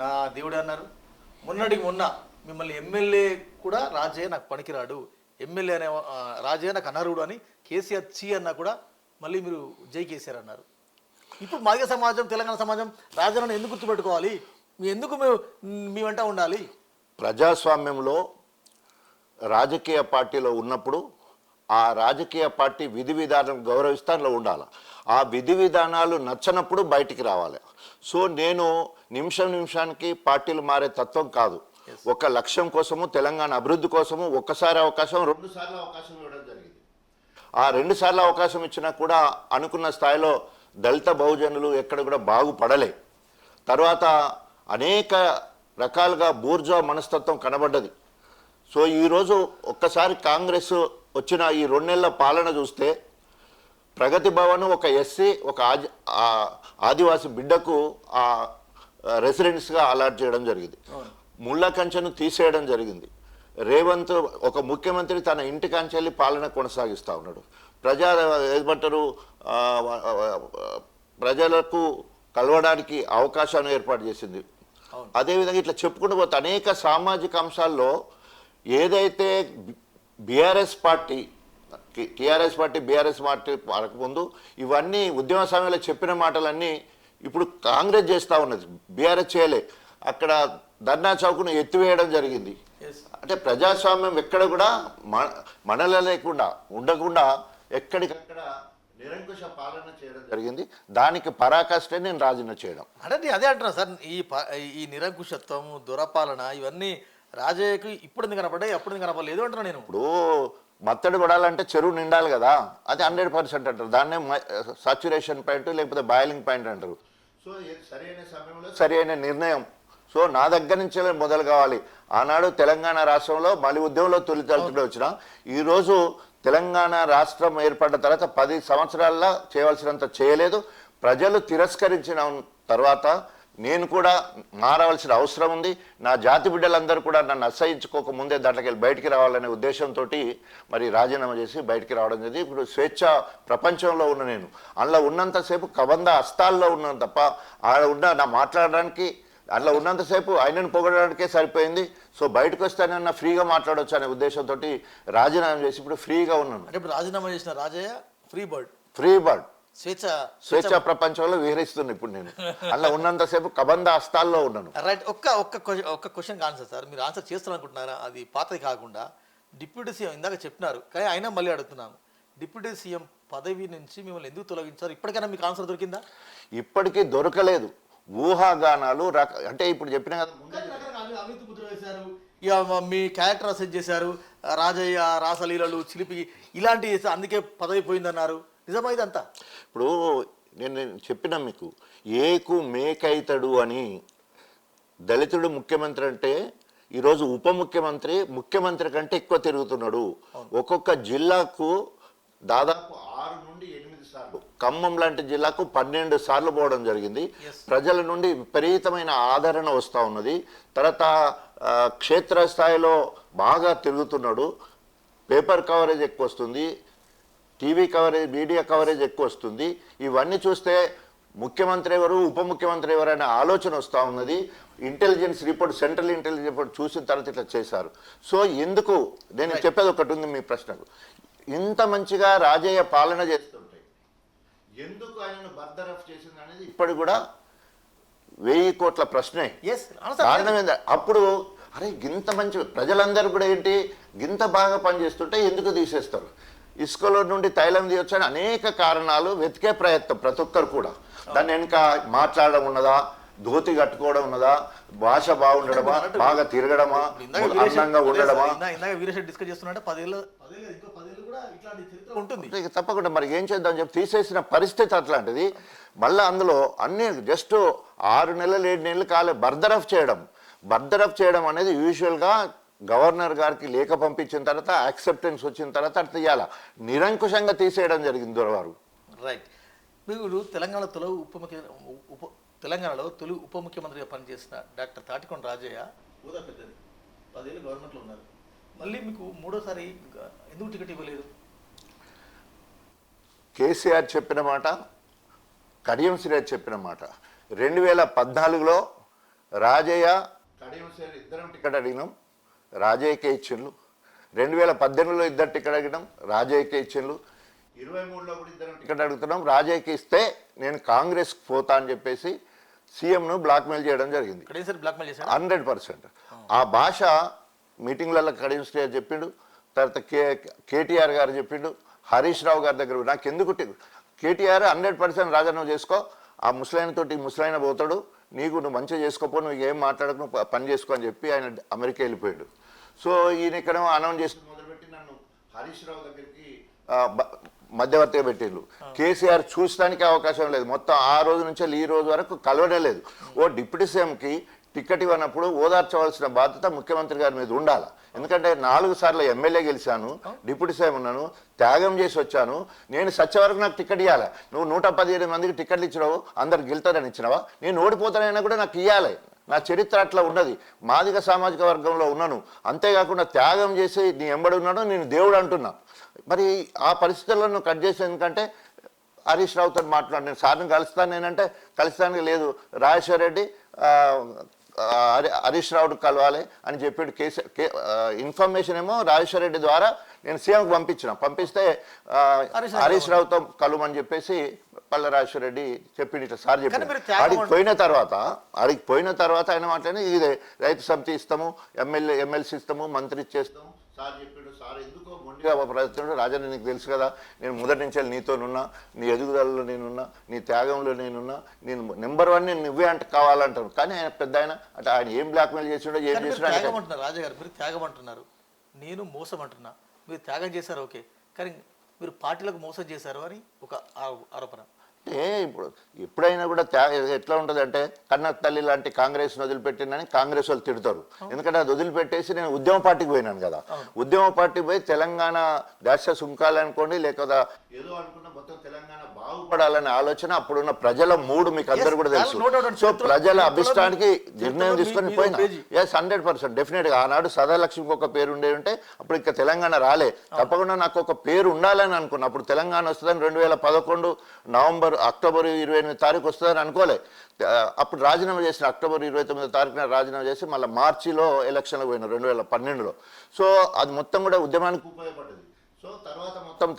నా దేవుడు అన్నారు. మొన్నటికి మొన్న మిమ్మల్ని ఎమ్మెల్యే కూడా రాజయ్య నాకు పనికిరాడు, ఎమ్మెల్యే అనే రాజయ్య నాకు అనర్హుడు అని కేసీఆర్ చీ అన్నా కూడా మళ్ళీ మీరు జై కేసీఆర్ అన్నారు. ఇప్పుడు మాదిగ సమాజం, తెలంగాణ సమాజం రాజయ్యను ఎందుకు గుర్తుపెట్టుకోవాలి, ఎందుకు మీ వెంట ఉండాలి? ప్రజాస్వామ్యంలో రాజకీయ పార్టీలో ఉన్నప్పుడు ఆ రాజకీయ పార్టీ విధి విధానం గౌరవిస్తే అందులో ఉండాలి, ఆ విధి విధానాలు నచ్చనప్పుడు బయటికి రావాలి. సో నేను నిమిషానికి పార్టీలు మారే తత్వం కాదు. ఒక లక్ష్యం కోసము, తెలంగాణ అభివృద్ధి కోసము ఒక్కసారి అవకాశం, 2 సార్లు అవకాశం ఇవ్వడం జరిగింది. ఆ 2 సార్లు అవకాశం ఇచ్చినా కూడా అనుకున్న స్థాయిలో దళిత బహుజనులు ఎక్కడ కూడా బాగుపడలే. తర్వాత అనేక రకాలుగా బూర్జా మనస్తత్వం కనబడ్డది. సో ఈరోజు ఒక్కసారి కాంగ్రెస్ వచ్చిన ఈ 2 నెలల పాలన చూస్తే ప్రగతి భవన్ ఒక ఎస్సీ, ఒక ఆదివాసి బిడ్డకు రెసిడెన్స్గా అలాట్ చేయడం జరిగింది. ముళ్ళ కంచెను తీసేయడం జరిగింది. రేవంత్ ఒక ముఖ్యమంత్రి తన ఇంటి కంచెల్లి పాలన కొనసాగిస్తూ ఉన్నాడు. ఏమంటారు, ప్రజలకు కలవడానికి అవకాశాన్ని ఏర్పాటు చేసింది. అదేవిధంగా ఇట్లా చెప్పుకుంటూ పోతే అనేక సామాజిక అంశాల్లో ఏదైతే బీఆర్ఎస్ పార్టీ బీఆర్ఎస్ పార్టీ ముందు ఇవన్నీ ఉద్యమ సమయంలో చెప్పిన మాటలన్నీ ఇప్పుడు కాంగ్రెస్ చేస్తూ ఉన్నది, బీఆర్ఎస్ చేయలే. అక్కడ ధర్నా చౌక్ను ఎత్తివేయడం జరిగింది. అంటే ప్రజాస్వామ్యం ఎక్కడ కూడా మనల లేకుండా ఉండకుండా ఎక్కడికక్కడ నిరంకుశ పాలన చేయడం జరిగింది. దానికి పరాకాష్టే నేను రాజీనామా చేయడం. అంటే అదే అంటున్నా సార్, ఈ నిరంకుశత్వం, దురపాలన ఇవన్నీ రాజయ్యకు ఇప్పుడు కనపడ్డాయి, అప్పుడు కనపడలేదు అంటున్నా నేను. ఇప్పుడు మత్తడి పడాలంటే చెరువు నిండాలి కదా, అది 100% అంటారు. దాన్నే సాచురేషన్ పాయింట్ లేకపోతే బాయిలింగ్ పాయింట్ అంటారు. సో సరైన సమయంలో సరైన నిర్ణయం. సో నా దగ్గర నుంచే మొదలు కావాలి. ఆనాడు తెలంగాణ రాష్ట్రంలో మళ్ళీ ఉద్యమంలో తొలితలుతుంటే వచ్చిన ఈరోజు తెలంగాణ రాష్ట్రం ఏర్పడ్డ తర్వాత 10 సంవత్సరాల్లో చేయవలసినంత చేయలేదు. ప్రజలు తిరస్కరించిన తర్వాత నేను కూడా మారవలసిన అవసరం ఉంది. నా జాతి బిడ్డలందరూ కూడా నన్ను అసహించుకోక ముందే దాంట్లోకి వెళ్ళి బయటికి రావాలనే ఉద్దేశంతో మరి రాజీనామా చేసి బయటికి రావడం జరిగింది. ఇప్పుడు స్వేచ్ఛ ప్రపంచంలో ఉన్న నేను అందులో ఉన్నంతసేపు కబంధ హస్తాల్లో ఉన్నాను తప్ప నా మాట్లాడడానికి అందులో ఉన్నంతసేపు ఆయనను పొగడడానికే సరిపోయింది. సో బయటకు వస్తానన్న ఫ్రీగా మాట్లాడవచ్చు అనే ఉద్దేశంతో రాజీనామా చేసి ఇప్పుడు ఫ్రీగా ఉన్నాను. అంటే ఇప్పుడు రాజీనామా చేసిన రాజయ్య ఫ్రీ బర్డ్ స్వేచ్ఛ ప్రపంచంలో విహరిస్తుంది ఇప్పుడు నేను. అలా ఉన్నంతసేపు కబంధ హస్తాల్లో ఉన్నాను. రైట్. ఒక్క క్వశ్చన్ ఆన్సర్ సార్, మీరు ఆన్సర్ చేస్తారనుకుంటున్నారా? అది పాతది కాకుండా డిప్యూటీ సీఎం ఇందాక చెప్పినారు, కానీ అయినా మళ్ళీ అడుగుతున్నాను, డిప్యూటీ సీఎం పదవి నుంచి మిమ్మల్ని ఎందుకు తొలగించారు? ఇప్పటికైనా మీకు ఆన్సర్ దొరికిందా? ఇప్పటికీ దొరకలేదు. ఊహాగానాలు అంటే ఇప్పుడు చెప్పిన కదా, అవినీతి ముద్ర వేశారు, ఇక మీ క్యారెక్టర్ అసెస్ చేశారు, రాజయ్య రాసలీలలు చిలిపి ఇలాంటి అందుకే పదవి పోయిందన్నారు. నిజమైందంతా? ఇప్పుడు నేను చెప్పిన మీకు ఏకు మేకైతడు అని. దళితుడు ముఖ్యమంత్రి అంటే ఈరోజు ఉప ముఖ్యమంత్రి కంటే ఎక్కువ తిరుగుతున్నాడు. ఒక్కొక్క జిల్లాకు దాదాపు 6 నుండి 8 సార్లు, ఖమ్మం లాంటి జిల్లాకు 12 సార్లు పోవడం జరిగింది. ప్రజల నుండి విపరీతమైన ఆదరణ వస్తూ ఉన్నది. తర్వాత క్షేత్రస్థాయిలో బాగా తిరుగుతున్నాడు. పేపర్ కవరేజ్ ఎక్కువ వస్తుంది, టీవీ కవరేజ్, మీడియా కవరేజ్ ఎక్కువ వస్తుంది. ఇవన్నీ చూస్తే ముఖ్యమంత్రి ఎవరు, ఉప ముఖ్యమంత్రి ఎవరు అనే ఆలోచన వస్తూ ఉన్నది. Intelligence report, central intelligence report చూసిన తర్వాత ఇట్లా చేశారు. సో ఎందుకు నేను చెప్పేది ఒకటి ఉంది మీ ప్రశ్నకు, ఇంత మంచిగా రాజయ్య పాలన చేస్తుంటే ఎందుకు ఆయనను బర్దరఫ్ చేసింది అనేది ఇప్పటి కూడా 1000 కోట్ల ప్రశ్నే. కారణం ఏంటంటే అప్పుడు అరే గింత మంచి ప్రజలందరూ కూడా ఏంటి గింత బాగా పనిచేస్తుంటే ఎందుకు తీసేస్తారు, ఇసుకలో నుండి తైలం తీయొచ్చని అనేక కారణాలు వెతికే ప్రయత్నం ప్రతి ఒక్కరు కూడా. దాన్ని వెనుక మాట్లాడడం ఉన్నదా, ధోతి కట్టుకోవడం ఉన్నదా, భాష బాగుండడమా, బాగా తిరగడమా, అందంగా ఉండడమా, తప్పకుండా మరి ఏం చేద్దాం చెప్పి తీసేసిన పరిస్థితి అట్లాంటిది. మళ్ళీ అందులో అన్ని జస్ట్ 6 నెలలు 7 నెలలు కాలే బర్దరఫ్ చేయడం అనేది యూజువల్గా గవర్నర్ గారికి లేఖ పంపించిన తర్వాత యాక్సెప్టెన్స్ వచ్చిన తర్వాత అట్లా ఇవ్వాలి. నిరంకుశంగా తీసేయడం జరిగింది దొరవారు. రైట్. మీరు తెలంగాణలో తొలి ఉప ముఖ్యమంత్రిగా పనిచేసిన డాక్టర్ తాటికొండ రాజయ్య హోదా పెద్దది, 10 ఏళ్ళు గవర్నమెంట్లో ఉన్నారు. మళ్ళీ మీకు మూడోసారి ఎందుకు టికెట్ ఇవ్వలేదు? కేసీఆర్ చెప్పిన మాట, కడియం శ్రీరాజ్ చెప్పిన మాట. 2014లో రాజయ్య కడియం శ్రీరాజ్ ఇద్దరం టికెట్ అడిగినాం, రాజయ్యకే ఇచ్చిండ్రు. 2018లో 2 టికెట్ అడిగినాం, రాజయ్యకే ఇచ్చిండ్రు. 23లో కూడా 2 టికెట్ అడుగుతున్నాం, రాజయ్యకి ఇస్తే నేను కాంగ్రెస్కి పోతా అని చెప్పేసి సీఎంను బ్లాక్మెయిల్ చేయడం జరిగింది. 100%. ఆ భాష మీటింగ్లలో కడియం శ్రీరాజ్ చెప్పిండు, తర్వాత కేటీఆర్ గారు చెప్పిండు, హరీష్ రావు గారి దగ్గర నాకు ఎందుకు కేటీఆర్ 100% రాజీనామా చేసుకో, ఆ ముసలాయనతోటి ముసలాయన పోతాడు, నువ్వు మంచిగా చేసుకోపో, నువ్వు ఏం మాట్లాడకు, నువ్వు పని చేసుకో అని చెప్పి ఆయన అమెరికా వెళ్ళిపోయాడు. సో ఈయన ఇక్కడ అనౌన్స్ చేసి మొదలుపెట్టి నన్ను హరీష్ రావు దగ్గరికి మధ్యవర్తిగా పెట్టిండ్రు. కేసీఆర్ చూసడానికి అవకాశం లేదు. మొత్తం ఆ రోజు నుంచి ఈ రోజు వరకు కలవనే లేదు. ఓ డిప్యూటీ సీఎంకి టికెట్ ఇవ్వనప్పుడు ఓదార్చవలసిన బాధ్యత ముఖ్యమంత్రి గారి మీద ఉండాలి. ఎందుకంటే 4 సార్లు ఎమ్మెల్యే గెలిచాను, డిప్యూటీ సీఎం ఉన్నాను, త్యాగం చేసి వచ్చాను. నేను సచ్చే వరకు నాకు టికెట్ ఇవ్వాలి. నువ్వు 117 మందికి టికెట్లు ఇచ్చినావు, అందరు గెలుతారని ఇచ్చినావా? నేను ఓడిపోతానైనా కూడా నాకు ఇవ్వాలి. నా చరిత్ర అట్లా ఉన్నది. మాదిగ సామాజిక వర్గంలో ఉన్నాను. అంతేకాకుండా త్యాగం చేసి నీ ఎంబడి ఉన్నాను, నేను దేవుడు అంటున్నా. మరి ఆ పరిస్థితులను కట్ చేసి, ఎందుకంటే హరీష్ రావుతో నేను సార్ని కలుస్తాను, నేనంటే కలుస్తానికి లేదు, రాజేశ్వర రెడ్డి హరీష్ రావుని కలవాలి అని చెప్పాడు. ఇన్ఫర్మేషన్ ఏమో రాజేశ్వర రెడ్డి ద్వారా నేను సీఎంకి పంపిస్తే హరీష్ రావుతో కలవమని చెప్పేసి పల్ల రాజేశ్వర రెడ్డి చెప్పిండు. ఇట్లా సార్ చెప్పాడు. ఆడికి పోయిన తర్వాత ఆయన మాట్లాడి ఇదే రైతు సమితి ఇస్తాము, ఎమ్మెల్సీ ఇస్తాము, మంత్రి ఇచ్చేస్తాము సార్ చెప్పాడు. సార్ ఎందుకో మొండిగా ప్రయత్నం, రాజన్న నీకు తెలుసు కదా, నేను మొదటి నుంచి నీతోనున్నా, నీ ఎదుగుదలలో నేనున్నా, నీ త్యాగంలో నేనున్నా, నేను నెంబర్ 1 నేను నువ్వే అంటే కావాలంటాను. కానీ ఆయన పెద్ద అంటే ఆయన ఏం బ్లాక్మెయిల్ చేసిండో ఏం చేసినా రాజాగారు మీరు త్యాగం అంటున్నారు, నేను మోసం అంటున్నా. మీరు త్యాగం చేశారు ఓకే, కానీ మీరు పార్టీలకు మోసం చేశారు అని ఒక ఆరోపణ. అంటే ఇప్పుడు ఎప్పుడైనా కూడా ఎట్లా ఉంటుంది అంటే, కన్న తల్లి లాంటి కాంగ్రెస్ని వదిలిపెట్టినని కాంగ్రెస్ వాళ్ళు తిడతారు. ఎందుకంటే అది వదిలిపెట్టేసి నేను ఉద్యమ పార్టీకి పోయినాను కదా. ఉద్యమ పార్టీకి పోయి తెలంగాణ దాస్య సుంకాలు అనుకోండి, లేకపోతే ఏదో అనుకున్న మొత్తం తెలంగాణ బాగుపడాలనే ఆలోచన అప్పుడున్న ప్రజల మూడు మీకు అందరు కూడా తెలుసు. సో ప్రజల అభిష్టానికి నిర్ణయం తీసుకొని పోయినా 100% డెఫినెట్గా ఆనాడు సదాలక్ష్మికి ఒక పేరు ఉండే ఉంటే అప్పుడు ఇంకా తెలంగాణ రాలే. తప్పకుండా నాకు ఒక పేరు ఉండాలని అనుకున్నా. అప్పుడు తెలంగాణ వస్తుందని 2011 అక్టోబర్ 28 తారీఖు వస్తుందని అనుకోలే. అప్పుడు రాజీనామా చేసిన అక్టోబర్ 29 తారీఖున రాజీనామా చేసి మళ్ళీ మార్చిలో ఎలక్షన్లో పోయినా 2012లో. సో అది మొత్తం కూడా ఉద్యమానికి ఉపయోగపడ్డది. సో తర్వాత మొత్తం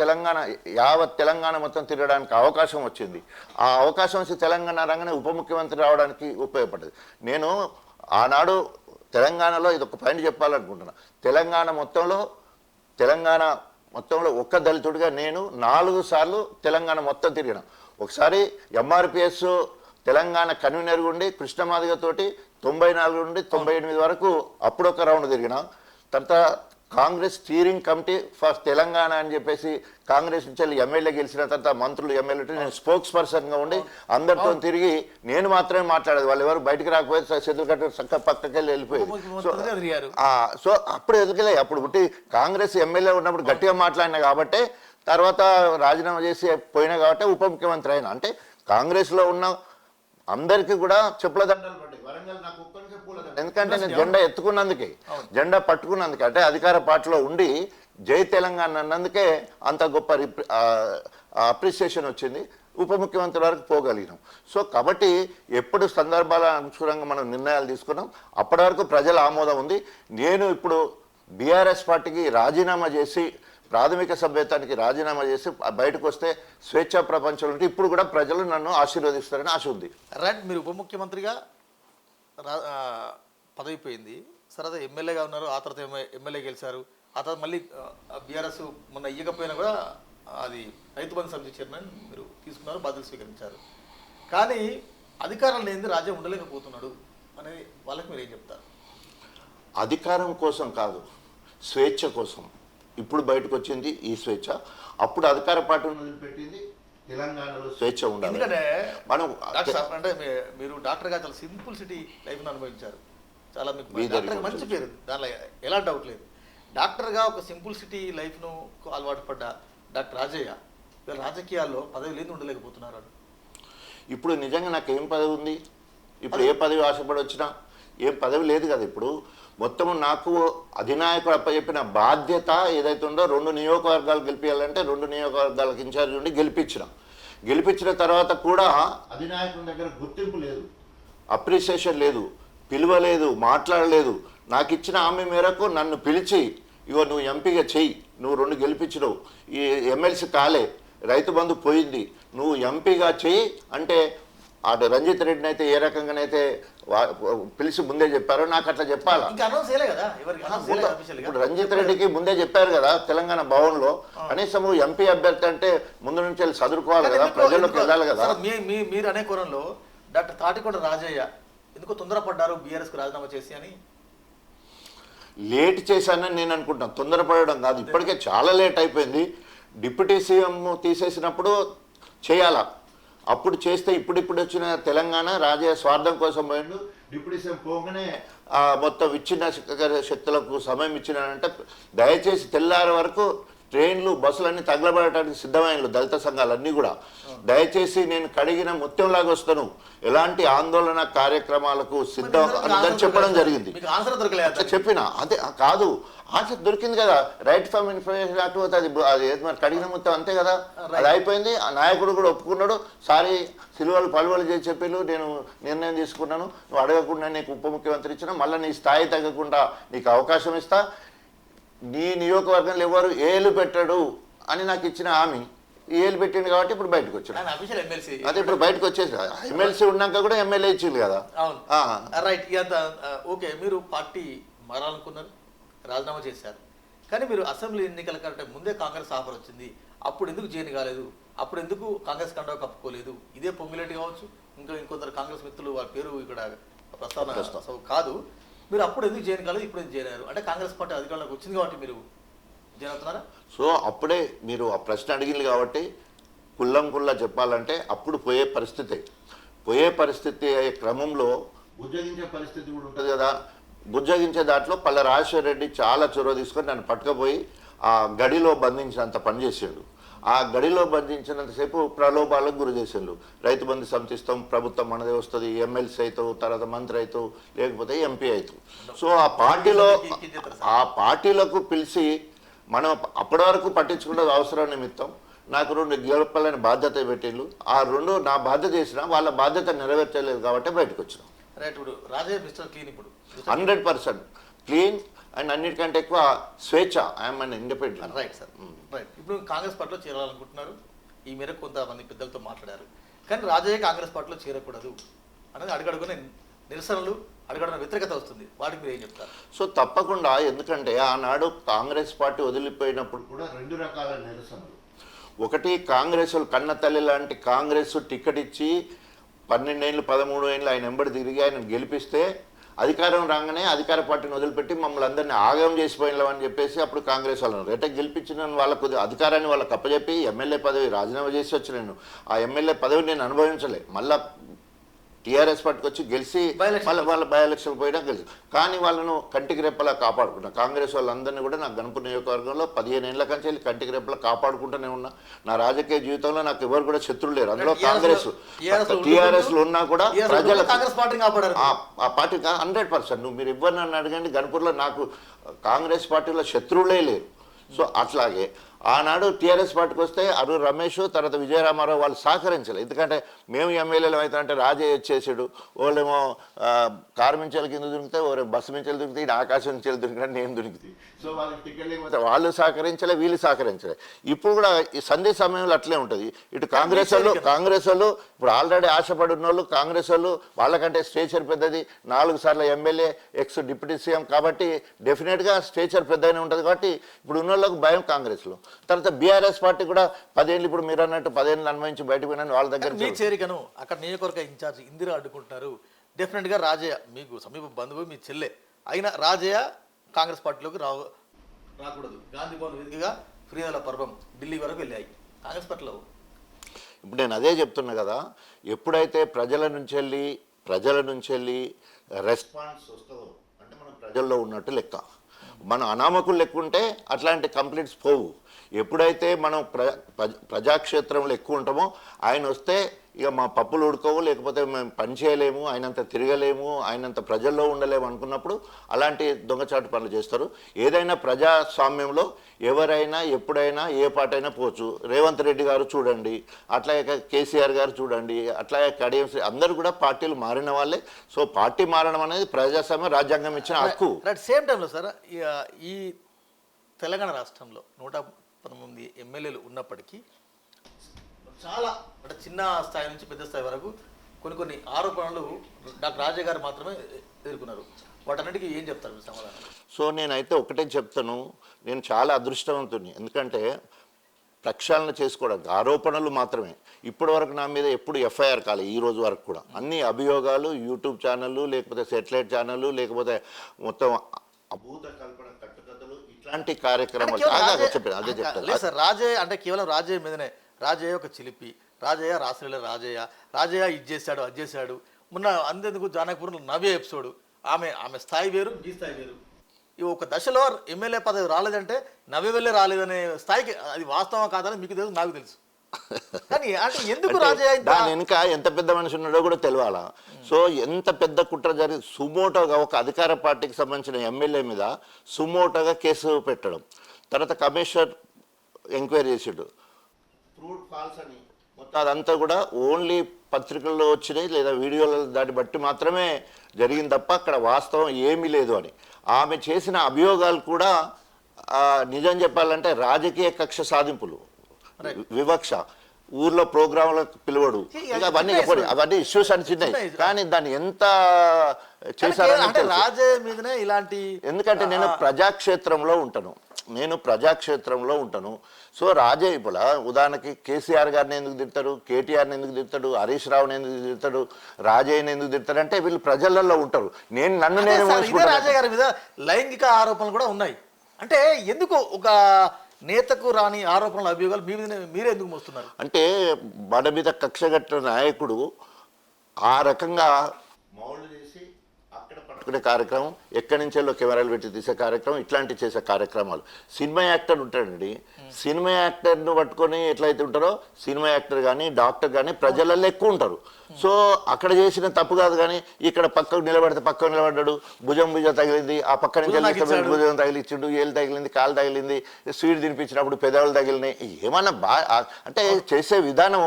యావత్ తెలంగాణ మొత్తం తిరగడానికి అవకాశం వచ్చింది. ఆ అవకాశం వచ్చి తెలంగాణ రాగానే ఉప ముఖ్యమంత్రి రావడానికి ఉపయోగపడ్డది. నేను ఆనాడు తెలంగాణలో ఇది ఒక పాయింట్ చెప్పాలనుకుంటున్నా. తెలంగాణ మొత్తంలో ఒక్క దళితుడిగా నేను 4 సార్లు తెలంగాణ మొత్తం తిరిగిన. ఒకసారి ఎంఆర్పిఎస్ తెలంగాణ కన్వీనర్ ఉండి కృష్ణమాదిగతోటి 94 నుండి 98 వరకు అప్పుడొక రౌండ్ తిరిగిన. తర్వాత Congress steering committee for Telangana అని చెప్పేసి కాంగ్రెస్ నుంచి ఎమ్మెల్యే గెలిచిన తర్వాత మంత్రులు ఎమ్మెల్యే నేను స్పోక్స్ పర్సన్గా ఉండి అందరితో తిరిగి నేను మాత్రమే మాట్లాడేది. వాళ్ళు ఎవరు బయటకు రాకపోతే చేతులు కట్టు పక్కకెళ్ళి వెళ్ళిపోయేది. సో అప్పుడు ఎదుగులే. అప్పుడు పుట్టి కాంగ్రెస్ ఎమ్మెల్యే ఉన్నప్పుడు గట్టిగా మాట్లాడినా కాబట్టి తర్వాత రాజీనామా చేసి పోయినా కాబట్టి ఉప ముఖ్యమంత్రి అయినా. అంటే కాంగ్రెస్లో ఉన్న అందరికీ కూడా చెప్పుల దండలు పడ్డాయి. వరంగల్ నాకు ఒక్కరికే పూలదండ. ఎందుకంటే నేను జెండా ఎత్తుకున్నందుకే, జెండా పట్టుకున్నందుకే, అంటే అధికార పార్టీలో ఉండి జై తెలంగాణ అన్నందుకే అంత గొప్ప అప్రిసియేషన్ వచ్చింది. ఉప ముఖ్యమంత్రి వరకు పోగలిగినాం. సో కాబట్టి ఎప్పుడు సందర్భాల అనుగుణంగా మనం నిర్ణయాలు తీసుకున్నాం. అప్పటి వరకు ప్రజల ఆమోదం ఉంది. నేను ఇప్పుడు బీఆర్ఎస్ పార్టీకి రాజీనామా చేసి ప్రాథమిక సభ్యత్వానికి రాజీనామా చేసి బయటకు వస్తే స్వేచ్ఛా ప్రపంచంలో ఉంటే ఇప్పుడు కూడా ప్రజలు నన్ను ఆశీర్వదిస్తారని ఆశ ఉంది. రైట్, మీరు ఉప ముఖ్యమంత్రిగా పదవి పోయింది, సరే ఎమ్మెల్యేగా ఉన్నారు, ఆ తర్వాత ఎమ్మెల్యే గెలిచారు, ఆ తర్వాత మళ్ళీ బీఆర్ఎస్ మొన్న ఇయ్యకపోయినా కూడా అది రైతు బంధు సమితి చైర్మన్ మీరు తీసుకున్నారు, బాధ్యతలు స్వీకరించారు. కానీ అధికారం లేనిది రాజ్యం ఉండలేకపోతున్నాడు అనేది వాళ్ళకి మీరు ఏం చెప్తారు? అధికారం కోసం కాదు, స్వేచ్ఛ కోసం ఇప్పుడు బయటకు వచ్చింది ఈ స్వేచ్ఛ. అప్పుడు అధికార పార్టీని వదిలిపెట్టింది తెలంగాణలో స్వేచ్ఛ ఉండాలి. ఎందుకంటే మనం అంటే మీరు డాక్టర్గా చాలా సింపుల్ సిటీ లైఫ్ను అనుభవించారు, చాలా మీకు డాక్టర్గా మంచి పేరు, దానిలో ఎలా డౌట్ లేదు. డాక్టర్గా ఒక సింపుల్ సిటీ లైఫ్ను అలవాటు పడ్డ డాక్టర్ రాజయ్య రాజకీయాల్లో పదవి లేదు ఉండలేకపోతున్నారు. ఇప్పుడు నిజంగా నాకు ఏం పదవి ఉంది? ఇప్పుడు ఏ పదవి ఆశపడి వచ్చినా ఏం పదవి లేదు కదా. ఇప్పుడు మొత్తం నాకు అధినాయకుడు అప్పచెప్పిన బాధ్యత ఏదైతే ఉందో 2 నియోజకవర్గాలు గెలిపించాలంటే 2 నియోజకవర్గాలకు ఇన్ఛార్జ్ ఉండి గెలిపించిన తర్వాత కూడా అధినాయకుడి దగ్గర గుర్తింపు లేదు, అప్రిసియేషన్ లేదు, పిలువలేదు, మాట్లాడలేదు. నాకు ఇచ్చిన హామీ మేరకు నన్ను పిలిచి ఇగో నువ్వు ఎంపీగా చెయ్యి, నువ్వు 2 గెలిపించినవు, ఈ ఎమ్మెల్సీ కాలే, రైతు బంధు పోయింది, నువ్వు ఎంపీగా చెయ్యి అంటే అటు రంజిత్ రెడ్డిని అయితే ఏ రకంగానైతే పిలిచి ముందే చెప్పారో నాకు అట్లా చెప్పాలా. ఇంకా అనౌన్స్ చేయలే కదా, ఎవరికి అనౌన్స్ చేయలే అఫీషియల్ గా. ఇప్పుడు రంజిత్ రెడ్డికి ముందే చెప్పారు కదా తెలంగాణ భవన్లో, కనీసం ఎంపీ అభ్యర్థి అంటే ముందు నుంచి వెళ్ళి చదువుకోవాలి కదా, ప్రజల్లోకి వెళ్ళాలి కదా. మీరు అనే కోణంలో డాక్టర్ తాటికొండ రాజయ్య ఎందుకు తొందరపడ్డారు బీఆర్ఎస్కు రాజీనామా చేసి అని? లేట్ చేశానని నేను అనుకుంటున్నాను, తొందరపడడం కాదు. ఇప్పటికే చాలా లేట్ అయిపోయింది. డిప్యూటీ సీఎం తీసేసినప్పుడు చేయాలా, అప్పుడు చేస్తే ఇప్పుడు వచ్చిన తెలంగాణ రాజయ్య స్వార్థం కోసం పోయిండు. డిప్యూటీ సీఎం పోగానే మొత్తం విచ్ఛిన్న శక్తులకు సమయం ఇచ్చినానంటే దయచేసి తెల్లారి వరకు ట్రైన్లు బస్సులన్నీ తగలబడటానికి సిద్ధమైన దళిత సంఘాలన్నీ కూడా దయచేసి నేను కడిగిన ముత్యంలాగా వస్తాను, ఎలాంటి ఆందోళన కార్యక్రమాలకు సిద్ధం అని చెప్పడం జరిగింది. చెప్పిన అదే కాదు, ఆన్సర్ దొరికింది కదా, రైట్ ఫ్రమ్ ఇన్ఫర్మేషన్ అటు అది మరి కడిగిన ముత్యం అంతే కదా, అది అయిపోయింది. ఆ నాయకుడు కూడా ఒప్పుకున్నాడు, సారీ సిలువలు పలువలు చేసి చెప్పిళ్ళు, నేను నిర్ణయం తీసుకున్నాను, నువ్వు అడగకుండా నీకు ఉప ముఖ్యమంత్రి ఇచ్చిన, మళ్ళీ నీ స్థాయి తగ్గకుండా నీకు అవకాశం ఇస్తా, నీ నియోజకవర్గంలో ఎవరు ఏలు పెట్టాడు అని నాకు ఇచ్చిన హామీ ఏలు పెట్టింది కాబట్టి ఇప్పుడు బయటకు వచ్చాడు. అదే ఇప్పుడు బయటకు వచ్చేసి ఎమ్మెల్సీ ఉన్నాక కూడా ఎమ్మెల్యే ఇచ్చింది కదా. రైట్. ఓకే, మీరు పార్టీ మారాలనుకున్నారు, రాజీనామా చేశారు, కానీ మీరు అసెంబ్లీ ఎన్నికల కంటే ముందే కాంగ్రెస్ ఆఫర్ వచ్చింది, అప్పుడు ఎందుకు చేయని కాలేదు, అప్పుడు ఎందుకు కాంగ్రెస్ కండవ కప్పుకోలేదు? ఇదే పొంగులేటి కావచ్చు, ఇంకొందరు కాంగ్రెస్ మిత్రులు వారి పేరు ఇక్కడ ప్రస్తావన కాదు, మీరు అప్పుడు ఎందుకు చేయని కాలేదు, ఇప్పుడు ఎందుకు చేయలేరు? అంటే కాంగ్రెస్ పార్టీ అధికారంలోకి వచ్చింది కాబట్టి మీరు జరుగుతున్నారా? సో అప్పుడే మీరు ఆ ప్రశ్న అడిగింది కాబట్టి కుల్లా చెప్పాలంటే అప్పుడు పోయే పరిస్థితి అయ్యే క్రమంలో బుజ్జగించే పరిస్థితి కూడా ఉంటుంది కదా. బుజ్జగించే దాంట్లో పల్ల రాజశేఖర రెడ్డి చాలా చొరవ తీసుకొని నన్ను పట్టుకపోయి ఆ గడిలో బంధించినంత పనిచేసాడు. ఆ గడిలో బంధించినంతసేపు ప్రలోభాలకు గురి చేసిండు. రైతు బంధు సంతిస్తాం, ప్రభుత్వం మనదే వస్తుంది, ఎమ్మెల్సీ అవుతావు, తర్వాత మంత్రి అవుతావు, లేకపోతే ఎంపీ అవుతావు. సో ఆ పార్టీలకు పిలిచి మనం అప్పటి వరకు పట్టించుకునే అవసరం నిమిత్తం నాకు 2 గెలపాలని బాధ్యత పెట్టిళ్ళు. ఆ 2 నా బాధ్యత చేసినా వాళ్ళ బాధ్యత నెరవేర్చలేదు కాబట్టి బయటకు వచ్చినాం. రైట్. ఇప్పుడు రాజయ్య మిస్టర్ క్లీన్, ఇప్పుడు 100% క్లీన్ అండ్ అన్నిటికంటే ఎక్కువ స్వేచ్ఛ, I'm an independent. Right sir, right. ఇప్పుడు కాంగ్రెస్ పార్టీలో చేరాలనుకుంటున్నారు, ఈ మేరకు కొంతమంది పెద్దలతో మాట్లాడారు, కానీ రాజయ్య కాంగ్రెస్ పార్టీలో చేరకూడదు అనేది అడుగడుగునే నిరసనలు, అడుగడుగున వ్యతిరేకత వస్తుంది, వాటికి మీరు ఏం చెప్తారు? సో తప్పకుండా, ఎందుకంటే ఆనాడు కాంగ్రెస్ పార్టీ వదిలిపోయినప్పుడు కూడా 2 రకాల నిరసనలు. ఒకటి, కాంగ్రెస్ కన్న తల్లి లాంటి కాంగ్రెస్ టికెట్ ఇచ్చి 12 ఏళ్ళు 13 ఏళ్ళు ఆయన వెంబడి తిరిగి ఆయన గెలిపిస్తే అధికారం రాగానే అధికార పార్టీని వదిలిపెట్టి మమ్మల్ని అందరినీ ఆగం చేసిపోయినామని చెప్పేసి అప్పుడు కాంగ్రెస్ వాళ్ళను రేట గెలిపించిన వాళ్ళకు అధికారాన్ని వాళ్ళకి అప్పచెప్పి ఎమ్మెల్యే పదవి రాజీనామా చేసి వచ్చి నేను ఆ ఎమ్మెల్యే పదవి నేను అనుభవించలే. మళ్ళీ టీఆర్ఎస్ పార్టీకి వచ్చి గెలిచి వాళ్ళ బై ఎలక్షన్ పోయినా గెలిచి, కానీ వాళ్ళను కంటికి రెప్పలా కాపాడుకుంటా. కాంగ్రెస్ వాళ్ళందరినీ కూడా నాకు గణపూర్ నియోజకవర్గంలో 15 ఏళ్ల కంచి వెళ్ళి కంటికి రెప్పలా కాపాడుకుంటూనే ఉన్నా. నా రాజకీయ జీవితంలో నాకు ఎవరు కూడా శత్రులు లేరు. అందులో కాంగ్రెస్ టీఆర్ఎస్ లో ఉన్నా కూడా ప్రజలు ఆ పార్టీ 100%. మీరు ఇవ్వని నన్ను అడగండి, గణపూర్లో నాకు కాంగ్రెస్ పార్టీలో శత్రువులే లేరు. సో అట్లాగే ఆనాడు టీఆర్ఎస్ పార్టీకి వస్తే అరు రమేష్ తర్వాత విజయరామారావు వాళ్ళు సహకరించలేదు. ఎందుకంటే మేము ఎమ్మెల్యేలు అవుతామంటే రాజయ్య వచ్చేసాడు, వాళ్ళేమో కారు మించాల కింద దొరికితే ఓరే బస్సు మించాలు దొరికితే ఇటు ఆకాశం నుంచి దొరికితే నేను దొరికితే. సో వాళ్ళకి టికెట్ లేకపోతే వాళ్ళు సహకరించలే, వీళ్ళు సహకరించలే. ఇప్పుడు కూడా ఈ సంధి సమయంలో అట్లే ఉంటుంది. ఇటు కాంగ్రెస్ వాళ్ళు ఇప్పుడు ఆల్రెడీ ఆశపడి ఉన్న వాళ్ళు కాంగ్రెస్ వాళ్ళు, వాళ్ళకంటే స్టేచర్ పెద్దది, 4 సార్లు ఎమ్మెల్యే, ఎక్స్ డిప్యూటీ సీఎం కాబట్టి డెఫినెట్గా స్టేచర్ పెద్దగానే ఉంటుంది. కాబట్టి ఇప్పుడు ఉన్న వాళ్ళకు భయం కాంగ్రెస్లో. తర్వాత బీఆర్ఎస్ పార్టీ కూడా 10 ఏళ్ళు, ఇప్పుడు మీరు అన్నట్టు 10 ఏళ్ళు అనుభవించి బయటకు పోయినా వాళ్ళ దగ్గర మీ చేరికను అక్కడ నియోజకవర్గ ఇన్ఛార్జ్ ఇందిరా అడ్డుకుంటున్నారు. డెఫినెట్గా రాజయ్య మీకు సమీప బంధువు, మీ చెల్లె అయినా రాజయ్య కాంగ్రెస్ పార్టీలోకి రాకూడదు. గాంధీ భవన్ వేదికగా ఫిర్యాదుల పర్వం ఢిల్లీ వరకు వెళ్ళాయి కాంగ్రెస్ పార్టీలో. ఇప్పుడు నేను అదే చెప్తున్నా కదా, ఎప్పుడైతే ప్రజల నుంచి వెళ్ళి రెస్పాన్స్ వస్తుందో అంటే మనం ప్రజల్లో ఉన్నట్టు లెక్క. మనం అనామకులు లెక్కుంటే అట్లాంటి కంప్లైంట్స్ పోవు. ఎప్పుడైతే మనం ప్రజాక్షేత్రంలో ఎక్కువ ఉంటామో ఆయన వస్తే ఇక మా పప్పులు ఉడుకోవు, లేకపోతే మేము పని చేయలేము, ఆయనంత తిరగలేము, ఆయనంత ప్రజల్లో ఉండలేము అనుకున్నప్పుడు అలాంటి దొంగచాటు పనులు చేస్తారు. ఏదైనా ప్రజాస్వామ్యంలో ఎవరైనా ఎప్పుడైనా ఏ పాటైనా పోవచ్చు. రేవంత్ రెడ్డి గారు చూడండి, అట్లాగే కేసీఆర్ గారు చూడండి, అట్లాగే కడియం అందరూ కూడా పార్టీలు మారిన వాళ్ళే. సో పార్టీ మారడం అనేది ప్రజాస్వామ్యం, రాజ్యాంగం ఇచ్చిన హక్కు. సేమ్ టైంలో సార్ ఈ తెలంగాణ రాష్ట్రంలో 119 ఎమ్మెల్యేలు ఉన్నప్పటికీ చాలా అంటే చిన్న స్థాయి నుంచి పెద్ద స్థాయి వరకు కొన్ని ఆరోపణలు డాక్టర్ రాజయ్య గారు మాత్రమే ఎదుర్కొన్నారు. వాటన్నిటికీ ఏం చెప్తారు మీరు సమాధానం? సో నేనైతే ఒకటే చెప్తాను, నేను చాలా అదృష్టవంతుని. ఎందుకంటే ప్రక్షాళన చేసుకోవడానికి ఆరోపణలు మాత్రమే. ఇప్పటి వరకు నా మీద ఎప్పుడు ఎఫ్ఐఆర్ కాలేదు, ఈ రోజు వరకు కూడా. అన్ని అభియోగాలు, యూట్యూబ్ ఛానళ్ళు, లేకపోతే సెటిలైట్ ఛానళ్ళు, లేకపోతే మొత్తం అభూత కల్పన కట్టుకథలు, ఇట్లాంటి కార్యక్రమాలు చెప్పాను. అదే చెప్తాను. లేదు సార్, రాజయ్య అంటే కేవలం రాజయ్య మీదనే. రాజయ్య ఒక చిలిపి, రాజయ్య రాసలీల రాజయ్య ఇది చేశాడు అది చేశాడు. మొన్న అంతేందుకు జానకపురం నవ్య ఎపిసోడ్, ఆమె స్థాయి వేరు, ఈ స్థాయి వేరు. ఈ ఒక దశలో ఎమ్మెల్యే పదవి రాలేదంటే నవ్య వెళ్ళే రాలేదనే స్థాయికి, అది వాస్తవం కాదని మీకు తెలుసు, నాకు తెలుసు. కానీ అంటే ఎందుకు రాజయ్య దాని వెనుక ఎంత పెద్ద మనిషి ఉన్నాడో కూడా తెలియాలా. సో ఎంత పెద్ద కుట్ర జరిగి సుమోటోగా ఒక అధికార పార్టీకి సంబంధించిన ఎమ్మెల్యే మీద సుమోటోగా కేసు పెట్టడం, తర్వాత కమిషనర్ ఎంక్వైరీ చేసాడు, ఫ్రూట్ ఫాల్స్ అని. మొత్తం అదంతా కూడా ఓన్లీ పత్రికల్లో వచ్చినాయి లేదా వీడియోల దాన్ని బట్టి మాత్రమే జరిగింది తప్ప అక్కడ వాస్తవం ఏమీ లేదు అని. ఆమె చేసిన అభియోగాలు కూడా నిజం చెప్పాలంటే రాజకీయ కక్ష సాధింపులు, వివక్ష, ఊర్లో ప్రోగ్రాంలకు పిలువడు, ఇంకా అవన్నీ ఇష్యూస్ అని చిన్నవి. కానీ దాన్ని ఎంత చేశారంటే రాజయ్య మీదనే ఇలాంటి, ఎందుకంటే నేను ప్రజాక్షేత్రంలో ఉంటాను. సో రాజయ్య ఇప్పుడు ఉదాహరణకి కేసీఆర్ గారిని ఎందుకు తిడతాడు, కేటీఆర్ని ఎందుకు తిడతాడు, హరీష్ రావుని ఎందుకు తిడతాడు, రాజయ్యని ఎందుకు తిడతాడు అంటే వీళ్ళు ప్రజలలో ఉంటారు. నన్ను రాజయ్య గారి మీద లైంగిక ఆరోపణలు కూడా ఉన్నాయి. అంటే ఎందుకు ఒక నేతకు రాని ఆరోపణలు, అభియోగాలు మీ మీద మీరే ఎందుకు మోస్తున్నారు? అంటే బడ మీద కక్షగట్టిన నాయకుడు ఆ రకంగా మౌళ్ళు చేసి అక్కడ పట్టుకునే కార్యక్రమం, ఎక్కడి నుంచెల్లో కెమెరాలు పెట్టి తీసే కార్యక్రమం, ఇట్లాంటి చేసే కార్యక్రమాలు. సినిమా యాక్టర్ ఉంటాడండి, సినిమా యాక్టర్ను పట్టుకొని ఎట్లయితే ఉంటారో సినిమా యాక్టర్ కానీ డాక్టర్ కానీ ప్రజలలో ఎక్కువ ఉంటారు. సో అక్కడ చేసిన తప్పు కాదు, కానీ ఇక్కడ పక్కకు నిలబడ్డాడు, భుజం తగిలింది, ఆ పక్క నుంచి భుజం తగిలిచ్చిండు, ఏళ్ళు తగిలింది, కాలు తగిలింది, స్వీట్ తినిపించినప్పుడు పెదవులు తగిలినాయి, ఏమన్నా అంటే చేసే విధానం,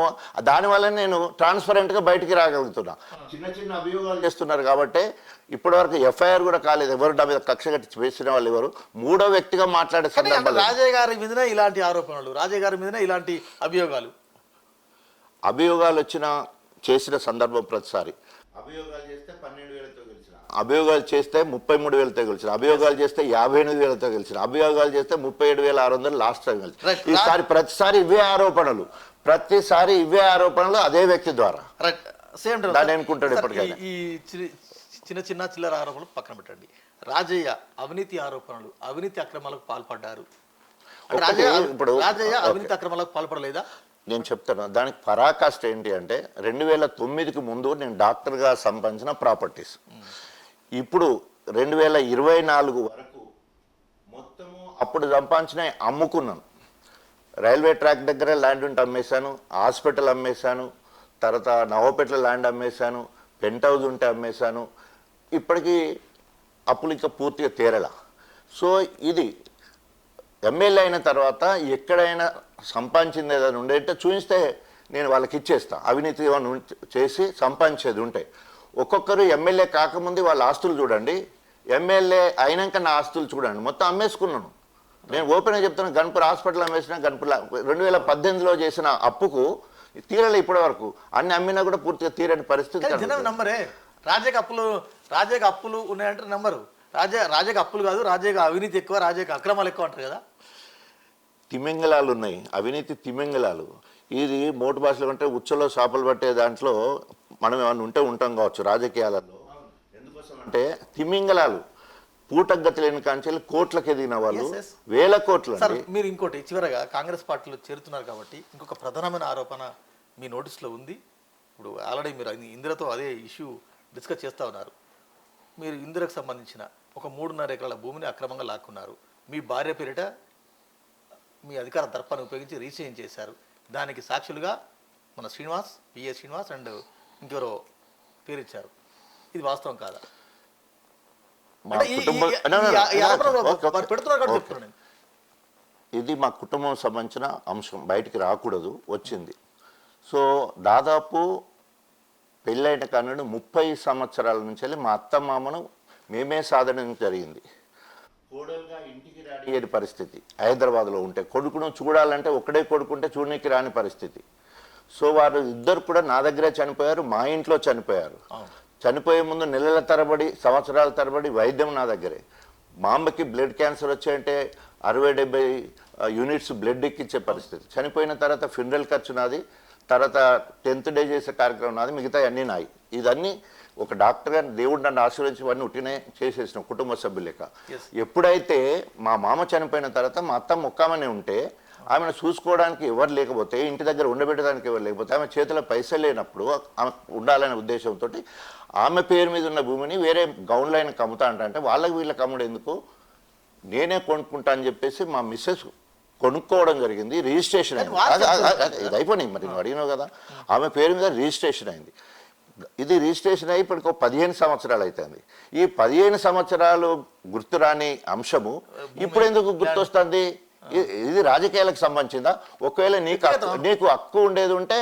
దానివల్ల నేను ట్రాన్స్పరెంట్గా బయటికి రాగలుగుతున్నా. చిన్న అభియోగాలు చేస్తున్నారు కాబట్టి ఇప్పటివరకు ఎఫ్ఐఆర్ కూడా కాలేదు. ఎవరు నా మీద కక్ష కట్టి వేసిన వాళ్ళు ఎవరు, మూడో వ్యక్తిగా మాట్లాడే సందర్భాలు. రాజయ్య గారి మీదనే ఇలాంటి ఆరోపణలు, రాజయ్య గారి మీదనే ఇలాంటి అభియోగాలు చేసిన సందర్భం ప్రతిసారి అభియోగాలు చేస్తే 12,000తో గెలిచిన, అభియోగాలు చేస్తే 33,000తో గెలిచిన, అభియోగాలు చేస్తే 58,000తో గెలిచిన, అభియోగాలు చేస్తే 37,600 లాస్ట్ టైం గెలిచిన. ఈసారి ప్రతిసారి ఇవే ఆరోపణలు అదే వ్యక్తి ద్వారా దాన్ని అనుకుంటాడు. ఎప్పటికైనా ఈ చిన్న చిల్లర ఆరోపణలు పక్కన పెట్టండి. రాజయ్య అవినీతి ఆరోపణలు, అవినీతి అక్రమాలకు పాల్పడ్డారు. ఇప్పుడు రాజయ్య అవినీతి అక్రమాలకు పాల్పడలేదా? నేను చెప్తాను. దానికి పరాకాష్ట ఏంటి అంటే 2009కి ముందు నేను డాక్టర్గా సంపాదించిన ప్రాపర్టీస్ ఇప్పుడు 2024 వరకు మొత్తము అప్పుడు సంపాదించిన అమ్ముకున్నాను. రైల్వే ట్రాక్ దగ్గర ల్యాండ్ ఉంటే అమ్మేశాను, హాస్పిటల్ అమ్మేశాను, తర్వాత నవోపేటలో ల్యాండ్ అమ్మేశాను, పెంట్ హౌస్ ఉంటే అమ్మేశాను. ఇప్పటికీ అప్పులు ఇంకా పూర్తిగా తీరలా. సో ఇది ఎమ్మెల్యే అయిన తర్వాత ఎక్కడైనా సంపాదించింది ఏదైనా ఉండేంటే చూపిస్తే నేను వాళ్ళకి ఇచ్చేస్తాను. అవినీతి చేసి సంపాదించేది ఉంటే ఒక్కొక్కరు ఎమ్మెల్యే కాకముందు వాళ్ళ ఆస్తులు చూడండి, ఎమ్మెల్యే అయినాక నా ఆస్తులు చూడండి, మొత్తం అమ్మేసుకున్నాను. నేను ఓపెన్గా చెప్తాను, గన్పూర్ హాస్పిటల్ అమ్మేసిన, గన్పూర్ 2018లో చేసిన అప్పుకు తీరలే ఇప్పటి వరకు. అన్ని అమ్మినా కూడా పూర్తిగా తీరని పరిస్థితి. నమ్మరే రాజయ్యకి అప్పులు ఉన్నాయంటే నమ్మరు. రాజయ్యకి అప్పులు కాదు, రాజయ్యకి అవినీతి ఎక్కువ, రాజయ్యకి అక్రమాలు ఎక్కువ అంటారు కదా. తిమింగలాలు ఉన్నాయి, అవినీతి తిమింగలాలు. ఇది మోటు భాషలో అంటే ఉచ్చలో చేపలు పట్టే దాంట్లో మనం ఏమన్నా ఉంటాం కావచ్చు రాజకీయాలలో. ఎందుకోసం అంటే తిమింగలాలు పూటగతి లేని కాంచెలు కోట్లకు ఎదిగిన వాళ్ళు, వేల కోట్లు. మీరు ఇంకోటి చివరగా కాంగ్రెస్ పార్టీలో చేరుతున్నారు కాబట్టి ఇంకొక ప్రధానమైన ఆరోపణ మీ నోటీస్లో ఉంది. ఇప్పుడు ఆల్రెడీ మీరు ఇందిరతో అదే ఇష్యూ డిస్కస్ చేస్తూ ఉన్నారు. మీరు ఇందిరకు సంబంధించిన ఒక 3.5 ఎకరాల భూమిని అక్రమంగా లాక్కున్నారు. మీ భార్య పేరిట మీ అధికార దర్పాన్ని ఉపయోగించి రీచేంజ్ చేశారు. దానికి సాక్షులుగా మన పిఎస్ శ్రీనివాస్ అండ్ ఇంకెవరో పేరు ఇచ్చారు. ఇది వాస్తవం కాదా? ఇది మా కుటుంబం సంబంధించిన అంశం, బయటికి రాకూడదు, వచ్చింది. సో దాదాపు పెళ్ళైన కానుండి 30 సంవత్సరాల నుంచి వెళ్ళి మా అత్తమామను మేమే సాధన జరిగింది. కోడలుగా ఇంటికి రాని పరిస్థితి, హైదరాబాద్లో ఉంటే కొడుకును చూడాలంటే ఒక్కడే కొడుకుంటే చూడడానికి రాని పరిస్థితి. సో వారు ఇద్దరు కూడా నా దగ్గరే చనిపోయారు, మా ఇంట్లో చనిపోయారు. చనిపోయే ముందు నెలల తరబడి, సంవత్సరాల తరబడి వైద్యం నా దగ్గరే. మా అమ్మకి బ్లడ్ క్యాన్సర్ వచ్చాయంటే 60-70 యూనిట్స్ బ్లడ్ ఎక్కించే పరిస్థితి. చనిపోయిన తర్వాత ఫ్యూనరల్ ఖర్చు నాది, తర్వాత 10th డే చేసే కార్యక్రమం నాది, మిగతా అన్నీ నాయి. ఇదన్నీ ఒక డాక్టర్గా దేవుడు నన్ను ఆశీర్వదించి ఇవన్నీ ఉట్టినే చేసేసిన కుటుంబ సభ్యులు లెక్క. ఎప్పుడైతే మా మామ చనిపోయిన తర్వాత మా అత్త మొక్కమనే ఉంటే ఆమెను చూసుకోవడానికి ఎవరు లేకపోతే, ఇంటి దగ్గర ఉండబెట్టడానికి ఎవరు లేకపోతే, ఆమె చేతిలో పైసలు లేనప్పుడు ఆమె ఉండాలనే ఉద్దేశంతో ఆమె పేరు మీద ఉన్న భూమిని వేరే గౌన్లో ఆయన కమ్ముతా అంటే వాళ్ళకి వీళ్ళకి అమ్ముడు ఎందుకు, నేనే కొనుక్కుంటా అని చెప్పేసి మా మిస్సెస్ కొనుక్కోవడం జరిగింది. రిజిస్ట్రేషన్ అయింది. ఇది అయిపోయినాయి, మరి నువ్వు అడిగినావు కదా. ఆమె పేరు మీద రిజిస్ట్రేషన్ అయింది. ఇది రిజిస్ట్రేషన్ అయ్యి ఇప్పటికి 15 సంవత్సరాలు అవుతుంది. ఈ 15 సంవత్సరాలు గుర్తురాని అంశము ఇప్పుడు ఎందుకు గుర్తొస్తుంది? ఇది రాజకీయాలకు సంబంధించిందా? ఒకవేళ నీకు హక్కు ఉండేది ఉంటే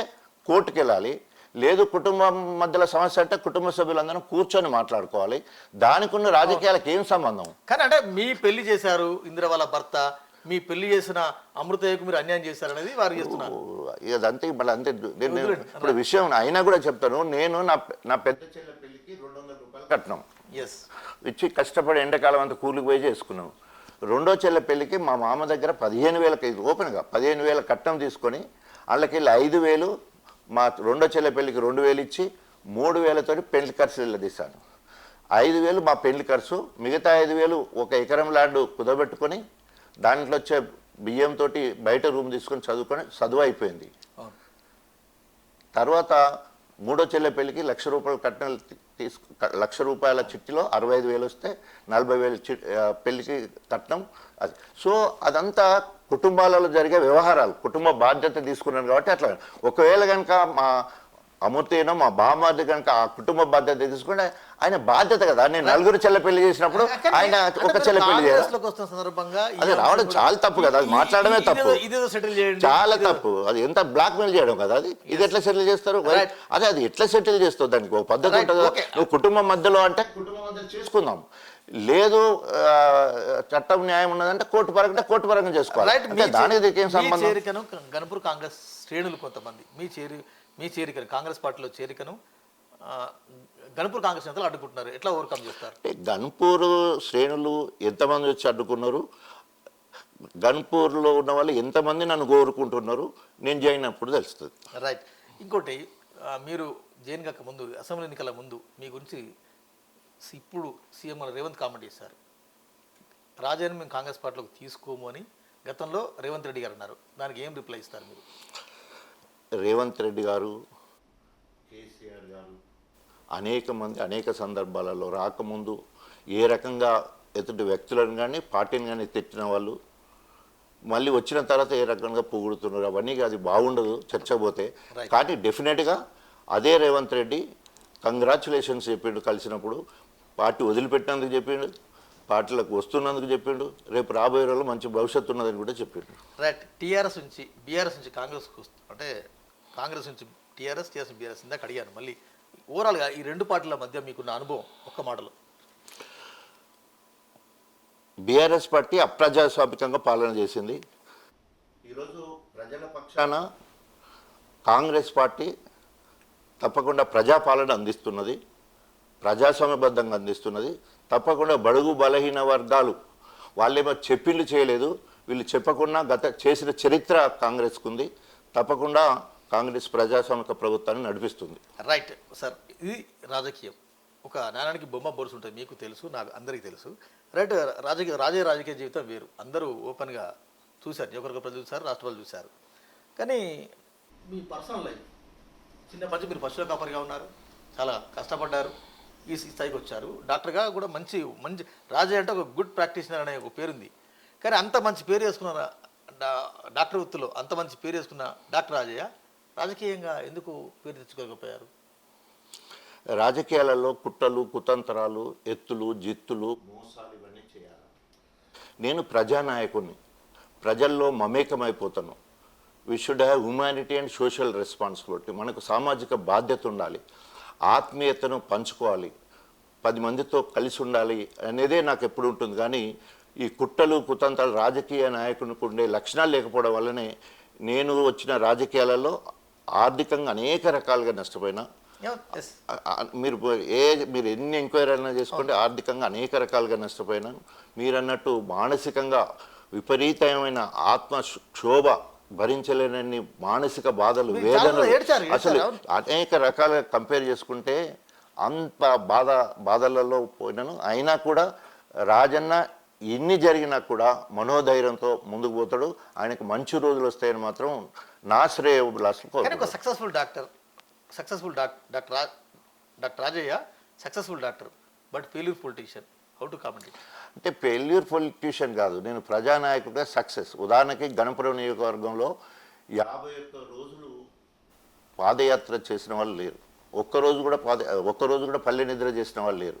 కోర్టుకు వెళ్ళాలి, లేదు కుటుంబం మధ్యలో సమస్య అంటే కుటుంబ సభ్యులందరం కూర్చొని మాట్లాడుకోవాలి. దానికి ఉన్న రాజకీయాలకు ఏం సంబంధం? కానీ అంటే మీ పెళ్లి చేశారు ఇందిర వాళ్ళ భర్త, మీ పెళ్లి చేసిన అమృతయ్యకు మీరు అన్యాయం చేశారనేది వారు చేస్తున్నారు. ఇదంతే మళ్ళీ అంతే. నేను ఇప్పుడు విషయం అయినా కూడా చెప్తాను. నేను నా పెద్ద చెల్లె పెళ్లికి 200 రూపాయలు కట్టినాం ఇచ్చి కష్టపడి ఎండాకాలం అంతా కూలికి పోయి చేసుకున్నాం. రెండో చెల్లె పెళ్లికి మా మామ దగ్గర 15,000 ఓపెన్గా 15,000 కట్నం తీసుకొని వాళ్ళకి 5,000, మా రెండో చెల్లె పెళ్లికి 2,000 ఇచ్చి 3,000తోటి పెళ్లి ఖర్చు వెళ్ళదీశాను. 5,000 మా పెళ్లి ఖర్చు, మిగతా 5,000 ఒక ఎకరం ల్యాండ్ కుదబెట్టుకొని దాంట్లో వచ్చే బియ్యంతో బయట రూమ్ తీసుకొని చదువు అయిపోయింది. తర్వాత మూడో చెల్లె పెళ్లికి 1,00,000 రూపాయలు కట్నాలు ₹1,00,000 చిట్టిలో 65,000 వస్తే 40,000 పెళ్లికి కట్నం. అది సో అదంతా కుటుంబాలలో జరిగే వ్యవహారాలు, కుటుంబ బాధ్యత తీసుకున్నాను కాబట్టి అట్లా. ఒకవేళ కనుక మా అమూర్తినో మా బామ్మార్ది కనుక ఆ కుటుంబ బాధ్యత తీసుకుంటే ఆయన బాధ్యత కదా. నేను 4 చెల్ల పెళ్లి చేసినప్పుడు ఆయన ఒక చెల్ల పెళ్లి చేయాలి. అది రావడం చాలా తప్పు కదా, అది మాట్లాడమే తప్పు, చాలా తప్పు. అది ఎంత బ్లాక్ మెయిల్ చేయడం కదా. ఇది ఎట్లా సెటిల్ చేస్తారు? అదే అది ఎట్లా సెటిల్ చేస్తావు? దానికి ఒక పద్ధతి ఉంటుంది. నువ్వు కుటుంబం మధ్యలో అంటే కుటుంబం మధ్యలో చేసుకుందాం, లేదు చట్టం న్యాయం ఉన్నదంటే కోర్టు పరంగా చేసుకోవాలి. దానికి ఏం సంబంధం? గణపూర్ కాంగ్రెస్ శ్రేణులు కొంతమంది మీ చేరికను కాంగ్రెస్ పార్టీలో చేరికను గణపూర్ కాంగ్రెస్ నేతలు అడ్డుకుంటున్నారు. ఎట్లా ఓవర్కమ్ చేస్తారు? గణపూర్ శ్రేణులు ఎంతమంది వచ్చి అడ్డుకున్నారు, గణపూర్లో ఉన్న వాళ్ళు ఎంతమంది నన్ను కోరుకుంటున్నారు, నేను జాయిన్ అప్పుడు తెలుస్తుంది. రైట్. ఇంకోటి, మీరు జైన్ కాక ముందు అసెంబ్లీ ఎన్నికల ముందు మీ గురించి ఇప్పుడు సీఎం రేవంత్ కామెంట్ చేశారు. రాజాని మేము కాంగ్రెస్ పార్టీలోకి తీసుకోము అని గతంలో రేవంత్ రెడ్డి గారు అన్నారు. దానికి ఏం రిప్లై ఇస్తారు మీరు? రేవంత్ రెడ్డి గారు, కేసీఆర్ గారు అనేక మంది అనేక సందర్భాలలో రాకముందు ఏ రకంగా ఎదుటి వ్యక్తులను కానీ పార్టీని కానీ తిట్టిన వాళ్ళు మళ్ళీ వచ్చిన తర్వాత ఏ రకంగా పొగుడుతున్నారు, అవన్నీ అది బాగుండదు చర్చ పోతే. కానీ డెఫినెట్గా అదే రేవంత్ రెడ్డి కంగ్రాచులేషన్స్ చెప్పిండు కలిసినప్పుడు. పార్టీ వదిలిపెట్టినందుకు చెప్పిండు, పార్టీలకు వస్తున్నందుకు చెప్పిండు, రేపు రాబోయే రోజుల్లో మంచి భవిష్యత్తు ఉన్నదని కూడా చెప్పిండు. రైట్. టీఆర్ఎస్ నుంచి బీఆర్ఎస్ నుంచి కాంగ్రెస్కి అంటే కాంగ్రెస్ నుంచి టీఆర్ఎస్ బీఆర్ఎస్ ఇందాక అడిగాను. మళ్ళీ ఓవరాల్గా ఈ రెండు పార్టీల మధ్య మీకున్న అనుభవం ఒక్క మాటలో. బీఆర్ఎస్ పార్టీ అప్రజాస్వామికంగా పాలన చేసింది. ఈరోజు ప్రజల పక్షాన కాంగ్రెస్ పార్టీ తప్పకుండా ప్రజాపాలన అందిస్తున్నది, ప్రజాస్వామ్యబద్ధంగా అందిస్తున్నది. తప్పకుండా బడుగు బలహీన వర్గాలు వాళ్ళేమో చెప్పిండ్లు చేయలేదు, వీళ్ళు చెప్పకుండా చేసిన చరిత్ర కాంగ్రెస్కు ఉంది. తప్పకుండా కాంగ్రెస్ ప్రజాస్వామిక ప్రభుత్వాన్ని నడిపిస్తుంది. Right sir. ఇది రాజకీయం. ఒక నాణానికి బొమ్మ బొరుసు ఉంటుంది, మీకు తెలుసు, నాకు అందరికీ తెలుసు. రైట్. రాజకీయ జీవితం వేరు. అందరూ ఓపెన్గా చూశారు, నియోజకవర్గ ప్రజలు చూశారు, రాష్ట్ర ప్రజలు చూశారు. కానీ మీ పర్సనల్ లైఫ్, చిన్నప్పటి నుంచి మీరు పశువుల కాపరిగా ఉన్నారు, చాలా కష్టపడ్డారు, ఈ స్థాయికి వచ్చారు. డాక్టర్గా కూడా మంచి రాజయ్య అంటే ఒక గుడ్ ప్రాక్టీషనర్ అనే ఒక పేరుంది. కానీ అంత మంచి పేరు వేసుకున్న డాక్టర్ వృత్తిలో అంత మంచి పేరు వేసుకున్న డాక్టర్ రాజయ్య రాజకీయంగా ఎందుకు పేరు తెచ్చుకోకపోయారు? రాజకీయాలలో కుట్రలు, కుతంత్రాలు, ఎత్తులు, జిత్తులు, మోసాలు ఇవన్నీ చేయాలి. నేను ప్రజానాయకుడిని, ప్రజల్లో మమేకమైపోతాను. We should have humanity and social responsibility. మనకు సామాజిక బాధ్యత ఉండాలి, ఆత్మీయతను పంచుకోవాలి, 10 మందితో కలిసి ఉండాలి అనేదే నాకు ఎప్పుడు ఉంటుంది. కానీ ఈ కుట్రలు, కుతంత్రాలు రాజకీయ నాయకునికి ఉండే లక్షణాలు లేకపోవడం వల్లనే నేను వచ్చిన రాజకీయాలలో ఆర్థికంగా అనేక రకాలుగా నష్టపోయినా ఎస్. మీరు మీరు ఎన్ని ఎంక్వైరీలైనా చేసుకోండి, ఆర్థికంగా అనేక రకాలుగా నష్టపోయినాను. మీరు అన్నట్టు మానసికంగా విపరీతమైన క్షోభ, భరించలేనన్ని మానసిక బాధలు, వేదనలు, అసలు అనేక రకాలుగా కంపేర్ చేసుకుంటే అంత బాధలలో పోయినాను. అయినా కూడా రాజన్న ఎన్ని జరిగినా కూడా మనోధైర్యంతో ముందుకు పోతాడు. ఆయనకు మంచి రోజులు వస్తాయని మాత్రం నా శ్రేయోభిలాషం. Successful doctor Rajaiah successful doctor but failure politician. How to comment it? అంటే ఫెయిల్యూర్ పొలిటీషియన్ కాదు, నేను ప్రజానాయకుడిగా సక్సెస్. ఉదాహరణకి గణపురం నియోజకవర్గంలో 51 రోజులు పాదయాత్ర చేసిన వాళ్ళు లేరు. ఒక్కరోజు కూడా పల్లె నిద్ర చేసిన వాళ్ళు లేరు.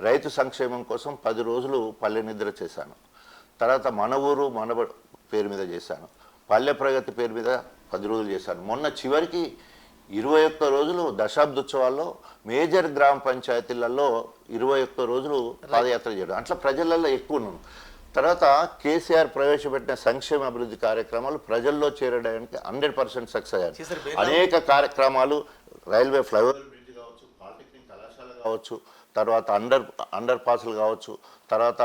రైతు సంక్షేమం కోసం 10 రోజులు పల్లె నిద్ర చేశాను. తర్వాత మన ఊరు మన పేరు మీద చేశాను. పల్లె ప్రగతి పేరు మీద 10 రోజులు చేశాను. మొన్న చివరికి 21 రోజులు దశాబ్దోత్సవాల్లో మేజర్ గ్రామ పంచాయతీలలో 21 రోజులు పాదయాత్ర చేయడం. అట్లా ప్రజలలో ఎక్కువ ఉన్నాను. తర్వాత కేసీఆర్ ప్రవేశపెట్టిన సంక్షేమ అభివృద్ధి కార్యక్రమాలు ప్రజల్లో చేరడానికి 100% సక్సెస్ అయ్యారు. అనేక కార్యక్రమాలు, రైల్వే ఫ్లైఓవర్ బ్రిడ్జ్ కావచ్చు, పాలిటెక్నిక్ కళాశాల కావచ్చు, తర్వాత అండర్ పాసులు కావచ్చు, తర్వాత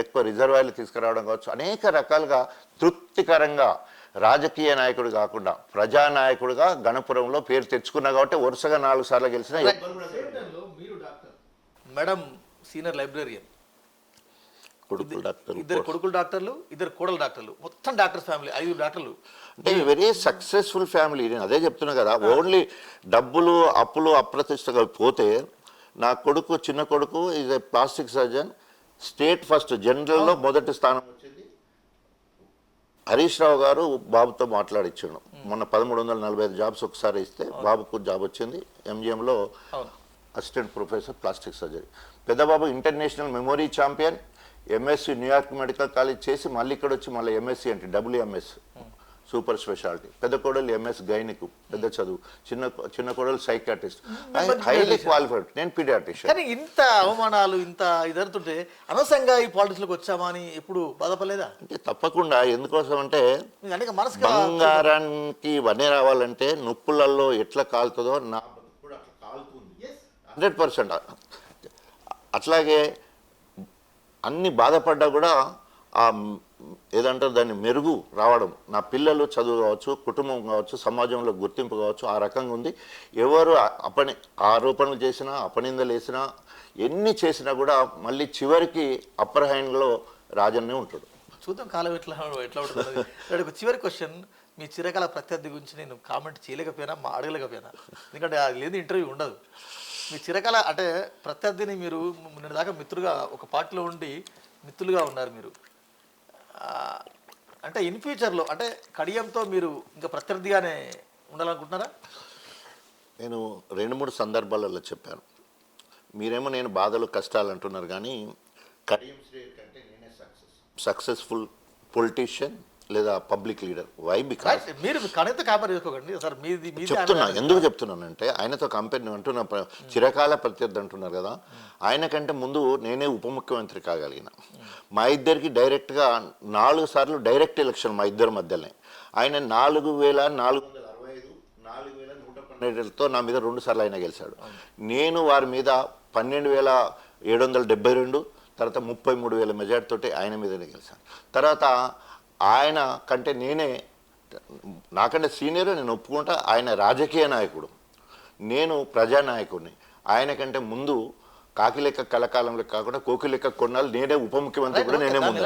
ఎక్కువ రిజర్వాయర్లు తీసుకురావడం కావచ్చు, అనేక రకాలుగా తృప్తికరంగా రాజకీయ నాయకుడు కాకుండా ప్రజానాయకుడిగా గణపురంలో పేరు తెచ్చుకున్నా కాబట్టి వరుసగా 4 సార్లు గెలిచిన. మేడం సీనియర్ లైబ్రేరియన్, ఇద్దరు కొడుకులు డాక్టర్లు, ఇద్దరు కోడలు డాక్టర్లు, మొత్తం డాక్టర్స్ ఫ్యామిలీ, 5 డాక్టర్లు. అంటే వెరీ సక్సెస్ఫుల్ ఫ్యామిలీ. నేను అదే చెప్తున్నా కదా, ఓన్లీ డబ్బులు అప్పులు అప్రతిష్టగా పోతే, నా కొడుకు చిన్న కొడుకు is a plastic surgeon, state first జనరల్లో మొదటి స్థానం వచ్చింది. హరీష్ రావు గారు బాబుతో మాట్లాడిచ్చాడు. మొన్న 1345 జాబ్స్ ఒకసారి ఇస్తే బాబుకు జాబ్ వచ్చింది. ఎంజిఎంలో అసిస్టెంట్ ప్రొఫెసర్ ప్లాస్టిక్ సర్జరీ. పెద్దబాబు international memory champion, MSc New York medical college చేసి మళ్ళీ ఇక్కడ వచ్చి మళ్ళీ ఎంఎస్సి అంటే WMS సూపర్ స్పెషాలిటీ. పెద్ద కోడలు MS గైనిక్, పెద్ద చదువు. చిన్న కోడలు సైకాట్రిస్ట్, హైలీ క్వాలిఫైడ్. నేను పీడియాట్రిషియన్. కానీ ఇంత అవమానాలు, ఇంత ఇదరుతుంటే అనవసరంగా ఈ పాలిటిక్స్లోకి వచ్చామా అని ఎప్పుడు బాధపడలేదా? అంటే తప్పకుండా. ఎందుకోసం అంటే బంగారానికి వనే రావాలంటే నొప్పులలో ఎట్లా కాలుతుందో నా కూడా అట్లా కాలుతుంది 100%. అట్లాగే అన్ని బాధపడ్డా కూడా ఆ ఏదంటారు దాన్ని మెరుగు రావడం, నా పిల్లలు చదువు కావచ్చు, కుటుంబం కావచ్చు, సమాజంలో గుర్తింపు కావచ్చు, ఆ రకంగా ఉంది. ఎవరు ఆరోపణలు చేసినా, అపనిందలు వేసినా, ఎన్ని చేసినా కూడా మళ్ళీ చివరికి అప్పర్ హ్యాండ్లో రాజన్నే ఉంటాడు. చూద్దాం కాలం ఎట్లా ఉంటుంది. చివరి క్వశ్చన్, మీ చిరకాల ప్రత్యర్థి గురించి నేను కామెంట్ చేయలేకపోయినా, అడగలేకపోయినా, ఎందుకంటే అది లేదు, ఇంటర్వ్యూ ఉండదు. మీ చిరకాల అంటే ప్రత్యర్థిని మీరు నిన్న దాకా మిత్రుగా ఒక పార్టీలో ఉండి మిత్రులుగా ఉన్నారు మీరు. అంటే ఇన్ ఫ్యూచర్లో అంటే కడియంతో మీరు ఇంకా ప్రత్యర్థిగానే ఉండాలనుకుంటున్నారా? నేను 2-3 సందర్భాలలో చెప్పాను. మీరేమో నేను బాధలు కష్టాలు అంటున్నారు, కానీ కడియం శ్రేయర్ కంటే నేనే సక్సెస్ఫుల్ పొలిటీషియన్ లేదా పబ్లిక్ లీడర్. వై? బికాస్ మీరు కడియంతో కంపేర్ చేసుకోకండి సార్. చెప్తున్నా, ఎందుకు చెప్తున్నానంటే ఆయనతో కంపేర్ అంటున్నా, చిరకాల ప్రత్యర్థి అంటున్నారు కదా, ఆయన కంటే ముందు నేనే ఉప ముఖ్యమంత్రి కాగలిగిన. మా ఇద్దరికి డైరెక్ట్గా 4 సార్లు డైరెక్ట్ ఎలక్షన్ మా ఇద్దరి మధ్యలోనే. ఆయన 4445, 4112తో నా మీద 2 సార్లు ఆయన గెలిచాడు. నేను వారి మీద 12772, తర్వాత 33,000 మెజార్టీ తోటి ఆయన మీదనే గెలిచాను. తర్వాత ఆయన కంటే నాకంటే సీనియర్, నేను ఒప్పుకుంటా. ఆయన రాజకీయ నాయకుడు, నేను ప్రజానాయకుడిని. ఆయన కంటే ముందు కాకిలెక్క కలకాలంలో కాకుండా కోకిలెక్క కొన్నాళ్ళు నేనే ఉప ముఖ్యమంత్రి కూడా నేనే ముందు.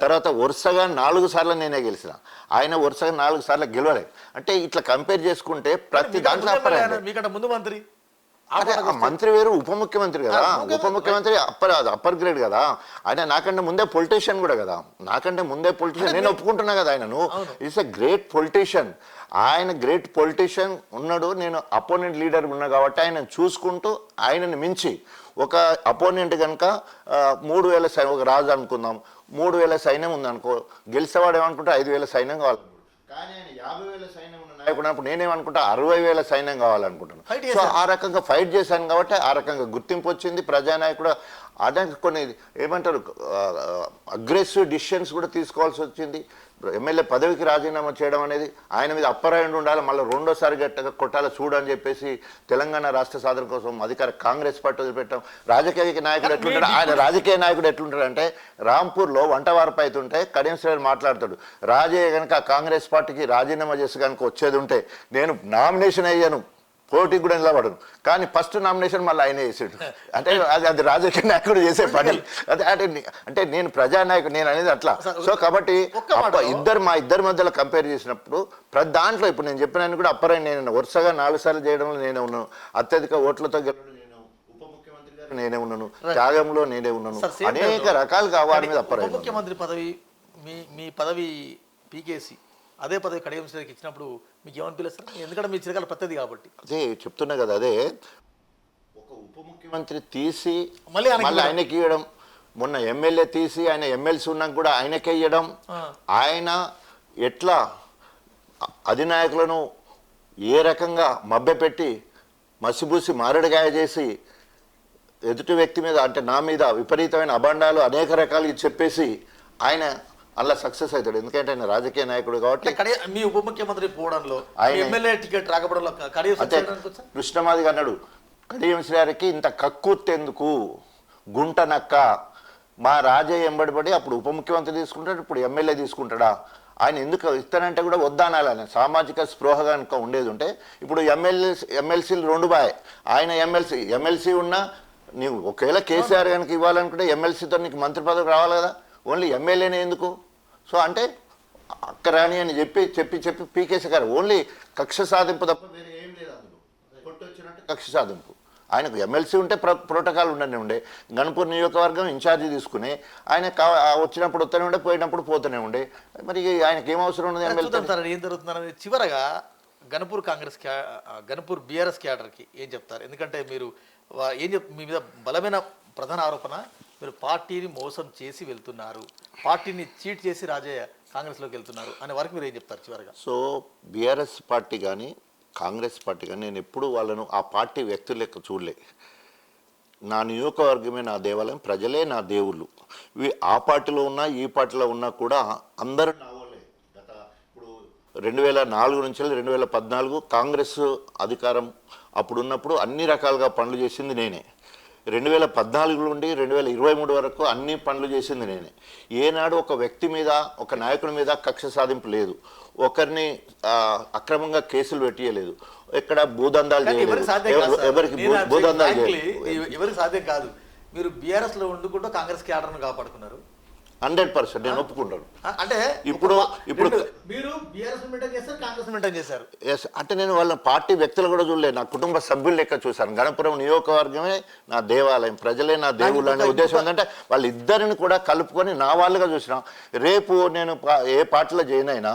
తర్వాత వరుసగా 4 సార్లు నేనే గెలిచిన. ఆయన వరుసగా 4 సార్లు గెలవలేదు. అంటే ఇట్లా కంపేర్ చేసుకుంటే ప్రతి దాంట్లో ముందు మంత్రి, మంత్రి వేరు, ఉప ముఖ్యమంత్రి కదా. ఉప ముఖ్యమంత్రి అప్పర్ గ్రేడ్ కదా. ఆయన నాకంటే ముందే పొలిటీషియన్ కూడా కదా. నేను ఒప్పుకుంటున్నా కదా ఆయనను. Is a great politician. ఆయన గ్రేట్ పొలిటీషియన్ ఉన్నాడు. నేను అపోనెంట్ లీడర్ ఉన్నా కాబట్టి ఆయన చూసుకుంటూ ఆయనని మించి ఒక అపోనెంట్ కనుక 3000 సైన్యం, ఒక రాజు అనుకుందాం, 3000 సైన్యం ఉందనుకో, గెలిచేవాడు ఏమనుకుంటా 5000 సైన్యం కావాలి. కానీ ఆయన 50,000 సైన్యం ఉన్న నాయకుడు నేనేమనుకుంటా 60,000 సైన్యం కావాలనుకుంటాను. సో ఆ రకంగా ఫైట్ చేశాను కాబట్టి ఆ రకంగా గుర్తింపు వచ్చింది. ప్రజానాయకుడు అదే కొన్ని ఏమంటారు అగ్రెసివ్ డిసిషన్స్ కూడా తీసుకోవాల్సి వచ్చింది. ఎమ్మెల్యే పదవికి రాజీనామా చేయడం అనేది ఆయన మీద అప్పరాయండి ఉండాలి, మళ్ళీ రెండోసారి గట్టగా కొట్టాలి చూడని చెప్పేసి తెలంగాణ రాష్ట్ర సాధన కోసం అధికార కాంగ్రెస్ పార్టీ వదిలిపెట్టాం. రాజకీయ నాయకుడు ఎట్లుంటాడు, ఆయన రాజకీయ నాయకుడు ఎట్లుంటాడు అంటే రాంపూర్లో వంట వార్పు అవుతుంటే కడియం శ్రేణి మాట్లాడతాడు, రాజయ్య కనుక కాంగ్రెస్ పార్టీకి రాజీనామా చేసి కనుక వచ్చేది ఉంటే నేను నామినేషన్ అయ్యాను, పోటీకి కూడా నిలబడను, కానీ ఫస్ట్ నామినేషన్ మళ్ళీ ఆయనే చేసాడు. అంటే అది రాజకీయ నాయకుడు చేసే పని. అదే అంటే నేను ప్రజానాయకుడు, నేను అనేది అట్లా. సో కాబట్టి మా ఇద్దరి మధ్యలో కంపేర్ చేసినప్పుడు ప్రతి దాంట్లో ఇప్పుడు నేను చెప్పిన కూడా అప్పరే నేను వరుసగా 4 సార్లు చేయడంలో నేనే ఉన్నాను, అత్యధిక ఓట్లతో గెలవడం నేను, ఉప ముఖ్యమంత్రి గారు నేనే ఉన్నాను, త్యాగంలో నేనే ఉన్నాను, అనేక రకాలుగా వారి మీద అప్పరే. ఉప ముఖ్యమంత్రి పదవి మీ పదవి పీకేసి అదే పదవి కడియం శ్రేణికి ఇచ్చినప్పుడు మీకు ఏమనిపిస్తారు? ఎందుకంటే మీ చిరకాల ప్రతిది కాబట్టి. అదే చెప్తున్నా కదా, అదే ఒక ఉప ముఖ్యమంత్రి తీసి మళ్ళీ ఆయనకి ఇవ్వడం, మొన్న ఎమ్మెల్యే తీసి ఆయన ఎమ్మెల్సీ ఉన్నాక కూడా ఆయనకే ఇవ్వడం, ఆయన ఎట్లా అధినాయకులను ఏ రకంగా మభ్యపెట్టి మసిబూసి మారడిగాయ చేసి ఎదుటి వ్యక్తి మీద అంటే నా మీద విపరీతమైన అభండాలు అనేక రకాలుగా చెప్పేసి ఆయన అలా సక్సెస్ అవుతాడు. ఎందుకంటే ఆయన రాజకీయ నాయకుడు కాబట్టి. మీ ఉప ముఖ్యమంత్రి పోవడంలో ఎమ్మెల్యే టికెట్ రాకపోవడంలో కృష్ణమాదిగా అన్నాడు, కడియం శ్రీగారికి ఇంత కక్కుర్తెందుకు, గుంట నక్క, మా రాజయ్య ఎంబడిపడి అప్పుడు ఉప ముఖ్యమంత్రి తీసుకుంటాడు, ఇప్పుడు ఎమ్మెల్యే తీసుకుంటాడా, ఆయన ఎందుకు ఇస్తానంటే కూడా వద్దానాలి. ఆయన సామాజిక స్పృహ కనుక ఉండేది ఉంటే ఇప్పుడు ఎమ్మెల్సీలు 2 బాయ్, ఆయన ఎమ్మెల్సీ ఉన్నా నీవు ఒకవేళ కేసీఆర్ కనుక ఇవ్వాలనుకుంటే ఎమ్మెల్సీతో నీకు మంత్రి పదవి రావాలి కదా, ఓన్లీ ఎమ్మెల్యేనే ఎందుకు? సో అంటే అక్కరాని అని చెప్పి పీకేసీ గారు ఓన్లీ కక్ష సాధింపు తప్ప వేరే ఏం లేదు. అందులో కొట్టొచ్చినట్టు కక్ష సాధింపు. ఆయనకు ఎమ్మెల్సీ ఉంటే ప్రోటోకాల్ ఉండనే ఉండే, గణపూర్ నియోజకవర్గం ఇన్ఛార్జి తీసుకుని ఆయన వచ్చినప్పుడు వస్తూనే ఉండే, పోయినప్పుడు పోతూనే ఉండే, మరి ఆయనకి ఏం అవసరం ఉన్నది ఎమ్మెల్యే? ఏం జరుగుతుందని చివరగా గణపూర్ బీఆర్ఎస్ క్యాడర్కి ఏం చెప్తారు? ఎందుకంటే మీరు మీ మీద బలమైన ప్రధాన ఆరోపణ, మీరు పార్టీని మోసం చేసి వెళ్తున్నారు, పార్టీని చీట్ చేసి రాజయ్య కాంగ్రెస్లోకి వెళ్తున్నారు అనే వరకు మీరు ఏం చెప్తారు చివరిగా? సో బీఆర్ఎస్ పార్టీ కానీ కాంగ్రెస్ పార్టీ కానీ నేను ఎప్పుడు వాళ్ళను ఆ పార్టీ వ్యక్తులు లెక్క చూడలే. నా నియోజకవర్గమే నా దేవాలయం, ప్రజలే నా దేవుళ్ళు. ఆ పార్టీలో ఉన్నా ఈ పార్టీలో ఉన్నా కూడా అందరూ నా వాళ్ళే. గత ఇప్పుడు 2004 నుంచి 2014 కాంగ్రెస్ అధికారం అప్పుడు ఉన్నప్పుడు అన్ని రకాలుగా పనులు చేసింది నేనే. 2014 నుండి 2023 వరకు అన్ని పనులు చేసింది నేనే. ఏనాడు ఒక వ్యక్తి మీద ఒక నాయకుడి మీద కక్ష సాధింపు లేదు, ఒకరిని అక్రమంగా కేసులు పెట్టియలేదు, ఎక్కడ భూదందాలు చేయలేదు, ఎవరికి భూదందాలు చేయలేదు. ఎవరికి సాధ్యం కాదు. మీరు బీఆర్ఎస్ లో ఉండుకుంటూ కాంగ్రెస్ క్యాడర్ను కాపాడుకున్నారు. 100% నేను ఒప్పుకుంటాను. అంటే ఇప్పుడు మీరు బీఆర్ఎస్ మెయింటైన్ చేస్తారు, కాంగ్రెస్ మెయింటైన్ చేశారు. ఎస్, అంటే నేను వాళ్ళ పార్టీ వ్యక్తులు కూడా చూడలేదు, నా కుటుంబ సభ్యులు లెక్క చూశాను. గణపురం నియోజకవర్గమే నా దేవాలయం, ప్రజలే నా దేవుళ్ళు అనే ఉద్దేశం ఏంటంటే వాళ్ళిద్దరిని కూడా కలుపుకొని నా వాళ్ళుగా చూసినా. రేపు నేను ఏ పార్టీలో జాయిన్ అయినా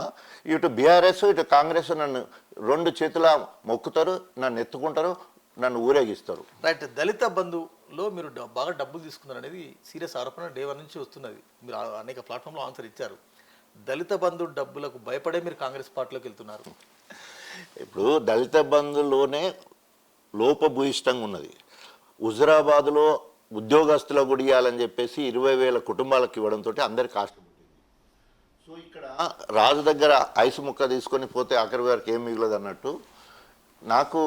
ఇటు బీఆర్ఎస్ ఇటు కాంగ్రెస్ నన్ను 2 చేతుల మొక్కుతారు, నన్ను ఎత్తుకుంటారు, నన్ను ఊరేగిస్తారు. రైట్. దళిత బంధులో మీరు బాగా డబ్బులు తీసుకున్నారు అనేది సీరియస్ ఆరోపణ డే 1 నుంచి వస్తున్నది. మీరు అనేక ప్లాట్ఫామ్లో ఆన్సర్ ఇచ్చారు. దళిత బంధు డబ్బులకు భయపడే మీరు కాంగ్రెస్ పార్టీలోకి వెళ్తున్నారు. ఇప్పుడు దళిత బంధులోనే లోపభూయిష్టంగా ఉన్నది. హుజురాబాద్లో ఉద్యోగస్తులకు కూడా ఇవ్వాలని చెప్పేసి 20,000 కుటుంబాలకు ఇవ్వడంతో అందరికి ఆశ పుట్టింది. సో ఇక్కడ రాజు దగ్గర ఐసు ముక్క తీసుకొని పోతే ఆఖరి వారికి ఏం మిగలదు అన్నట్టు నాకు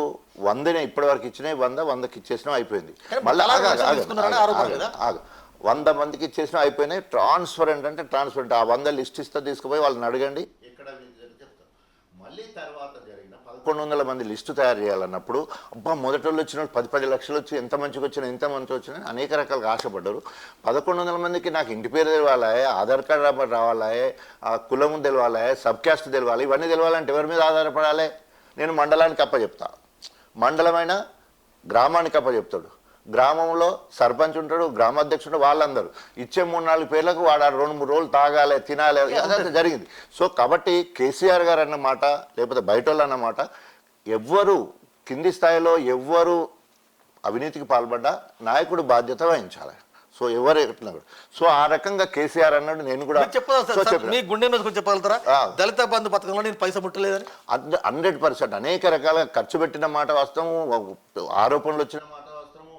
100నే ఇప్పటివరకు ఇచ్చినాయి, 100కి ఇచ్చేసినా అయిపోయింది. మళ్ళీ 100 మందికి ఇచ్చేసినా అయిపోయినాయి. ట్రాన్స్పరెంట్ అంటే ట్రాన్స్పరెంట్. ఆ 100 లిస్ట్ ఇస్తే తీసుకుపోయి వాళ్ళని అడగండి, ఎక్కడ చెప్తారు. మళ్ళీ తర్వాత జరిగిన 1100 మంది లిస్టు తయారు చేయాలన్నప్పుడు అబ్బా మొదటి వచ్చిన 10 లక్షలు వచ్చి ఎంత మంచిగా వచ్చినా ఎంత మంచి వచ్చినా అనేక రకాలుగా ఆశపడ్డారు. 1100 మందికి నాకు ఇంటి పేరు తెలవాలా, ఆధార్ కార్డు రావాలా, ఆ కులం తెలవాలా, సబ్ క్యాస్ట్ తెలవాలి, ఇవన్నీ తెలవాలంటే ఎవరి మీద ఆధారపడాలి? నేను మండలానికి అప్పచెప్తా, మండలమైన గ్రామానికి అప్పచెప్తాడు, గ్రామంలో సర్పంచ్ ఉంటాడు, గ్రామాధ్యక్షుడు, వాళ్ళందరూ ఇచ్చే 3-4 పేర్లకు వాడు 2-3 రోజులు తాగాలి, తినాలి, అదంతా జరిగింది. సో కాబట్టి కేసీఆర్ గారు అన్నమాట లేకపోతే బయట వాళ్ళు అన్నమాట, ఎవ్వరు కింది స్థాయిలో ఎవ్వరు అవినీతికి పాల్పడ్డా నాయకుడు బాధ్యత వహించాలి. సో ఎవరు ఎట్లా, సో ఆ రకంగా కేసీఆర్ అన్నాడు. నేను కూడా మీ గుండె మీద చెప్పగలుగుతారా దళిత బంధు పథకంలో నేను పైసా ముట్టలేదని? 100% అనేక రకాలుగా ఖర్చు పెట్టిన మాట వాస్తవం, ఆరోపణలు వచ్చిన మాట వాస్తవం,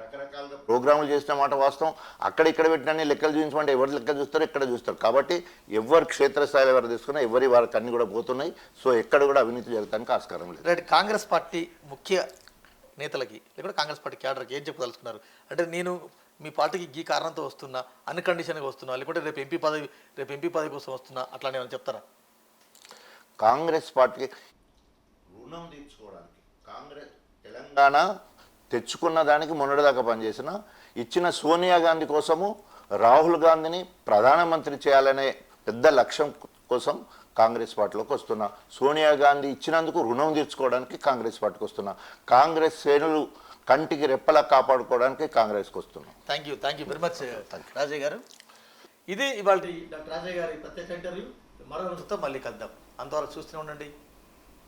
రకరకాల రకరకాలుగా ప్రోగ్రాములు చేసిన మాట వాస్తవం. అక్కడ ఇక్కడ పెట్టిన లెక్కలు చూపించమంటే ఎవరు లెక్కలు చూస్తారు, ఎక్కడ చూస్తారు. కాబట్టి ఎవరు క్షేత్రస్థాయిలో ఎవరు తీసుకున్నా ఎవరి వారికి అన్ని కూడా పోతున్నాయి. సో ఎక్కడ కూడా అవినీతి జరగడానికి ఆస్కారం లేదు. రైట్. కాంగ్రెస్ పార్టీ ముఖ్య నేతలకి లేకుంటే కాంగ్రెస్ పార్టీ క్యాడర్కి ఏం చెప్పదలుచుకున్నారు? అంటే నేను మీ పార్టీకి ఈ కారణంతో వస్తున్నా, అన్ని కండిషన్గా వస్తున్నా, లేకుంటే రేపు ఎంపీ పదవి కోసం వస్తున్నా, అట్లానే ఏమైనా చెప్తారా? కాంగ్రెస్ పార్టీకి రుణం తీర్చుకోవడానికి కాంగ్రెస్ తెలంగాణ తెచ్చుకున్న దానికి మొన్నటిదాకా పనిచేసిన ఇచ్చిన సోనియా గాంధీ కోసము రాహుల్ గాంధీని ప్రధానమంత్రి చేయాలనే పెద్ద లక్ష్యం కోసం కాంగ్రెస్ పార్టీలోకి వస్తున్నా. సోనియా గాంధీ ఇచ్చినందుకు రుణం తీర్చుకోవడానికి కాంగ్రెస్ పార్టీకి వస్తున్నా. కాంగ్రెస్ శ్రేణులు కంటికి రెప్పలా కాపాడుకోవడానికి కాంగ్రెస్కి వస్తున్నాం. Thank you very much Rajaiah గారు. ఇది ఇవాళ డాక్టర్ రాజయ్య గారి ప్రత్యేక ఇంటర్వ్యూ. మరో రోజుతో మళ్ళీ కలుద్దాం. అంతవరకు చూస్తూనే ఉండండి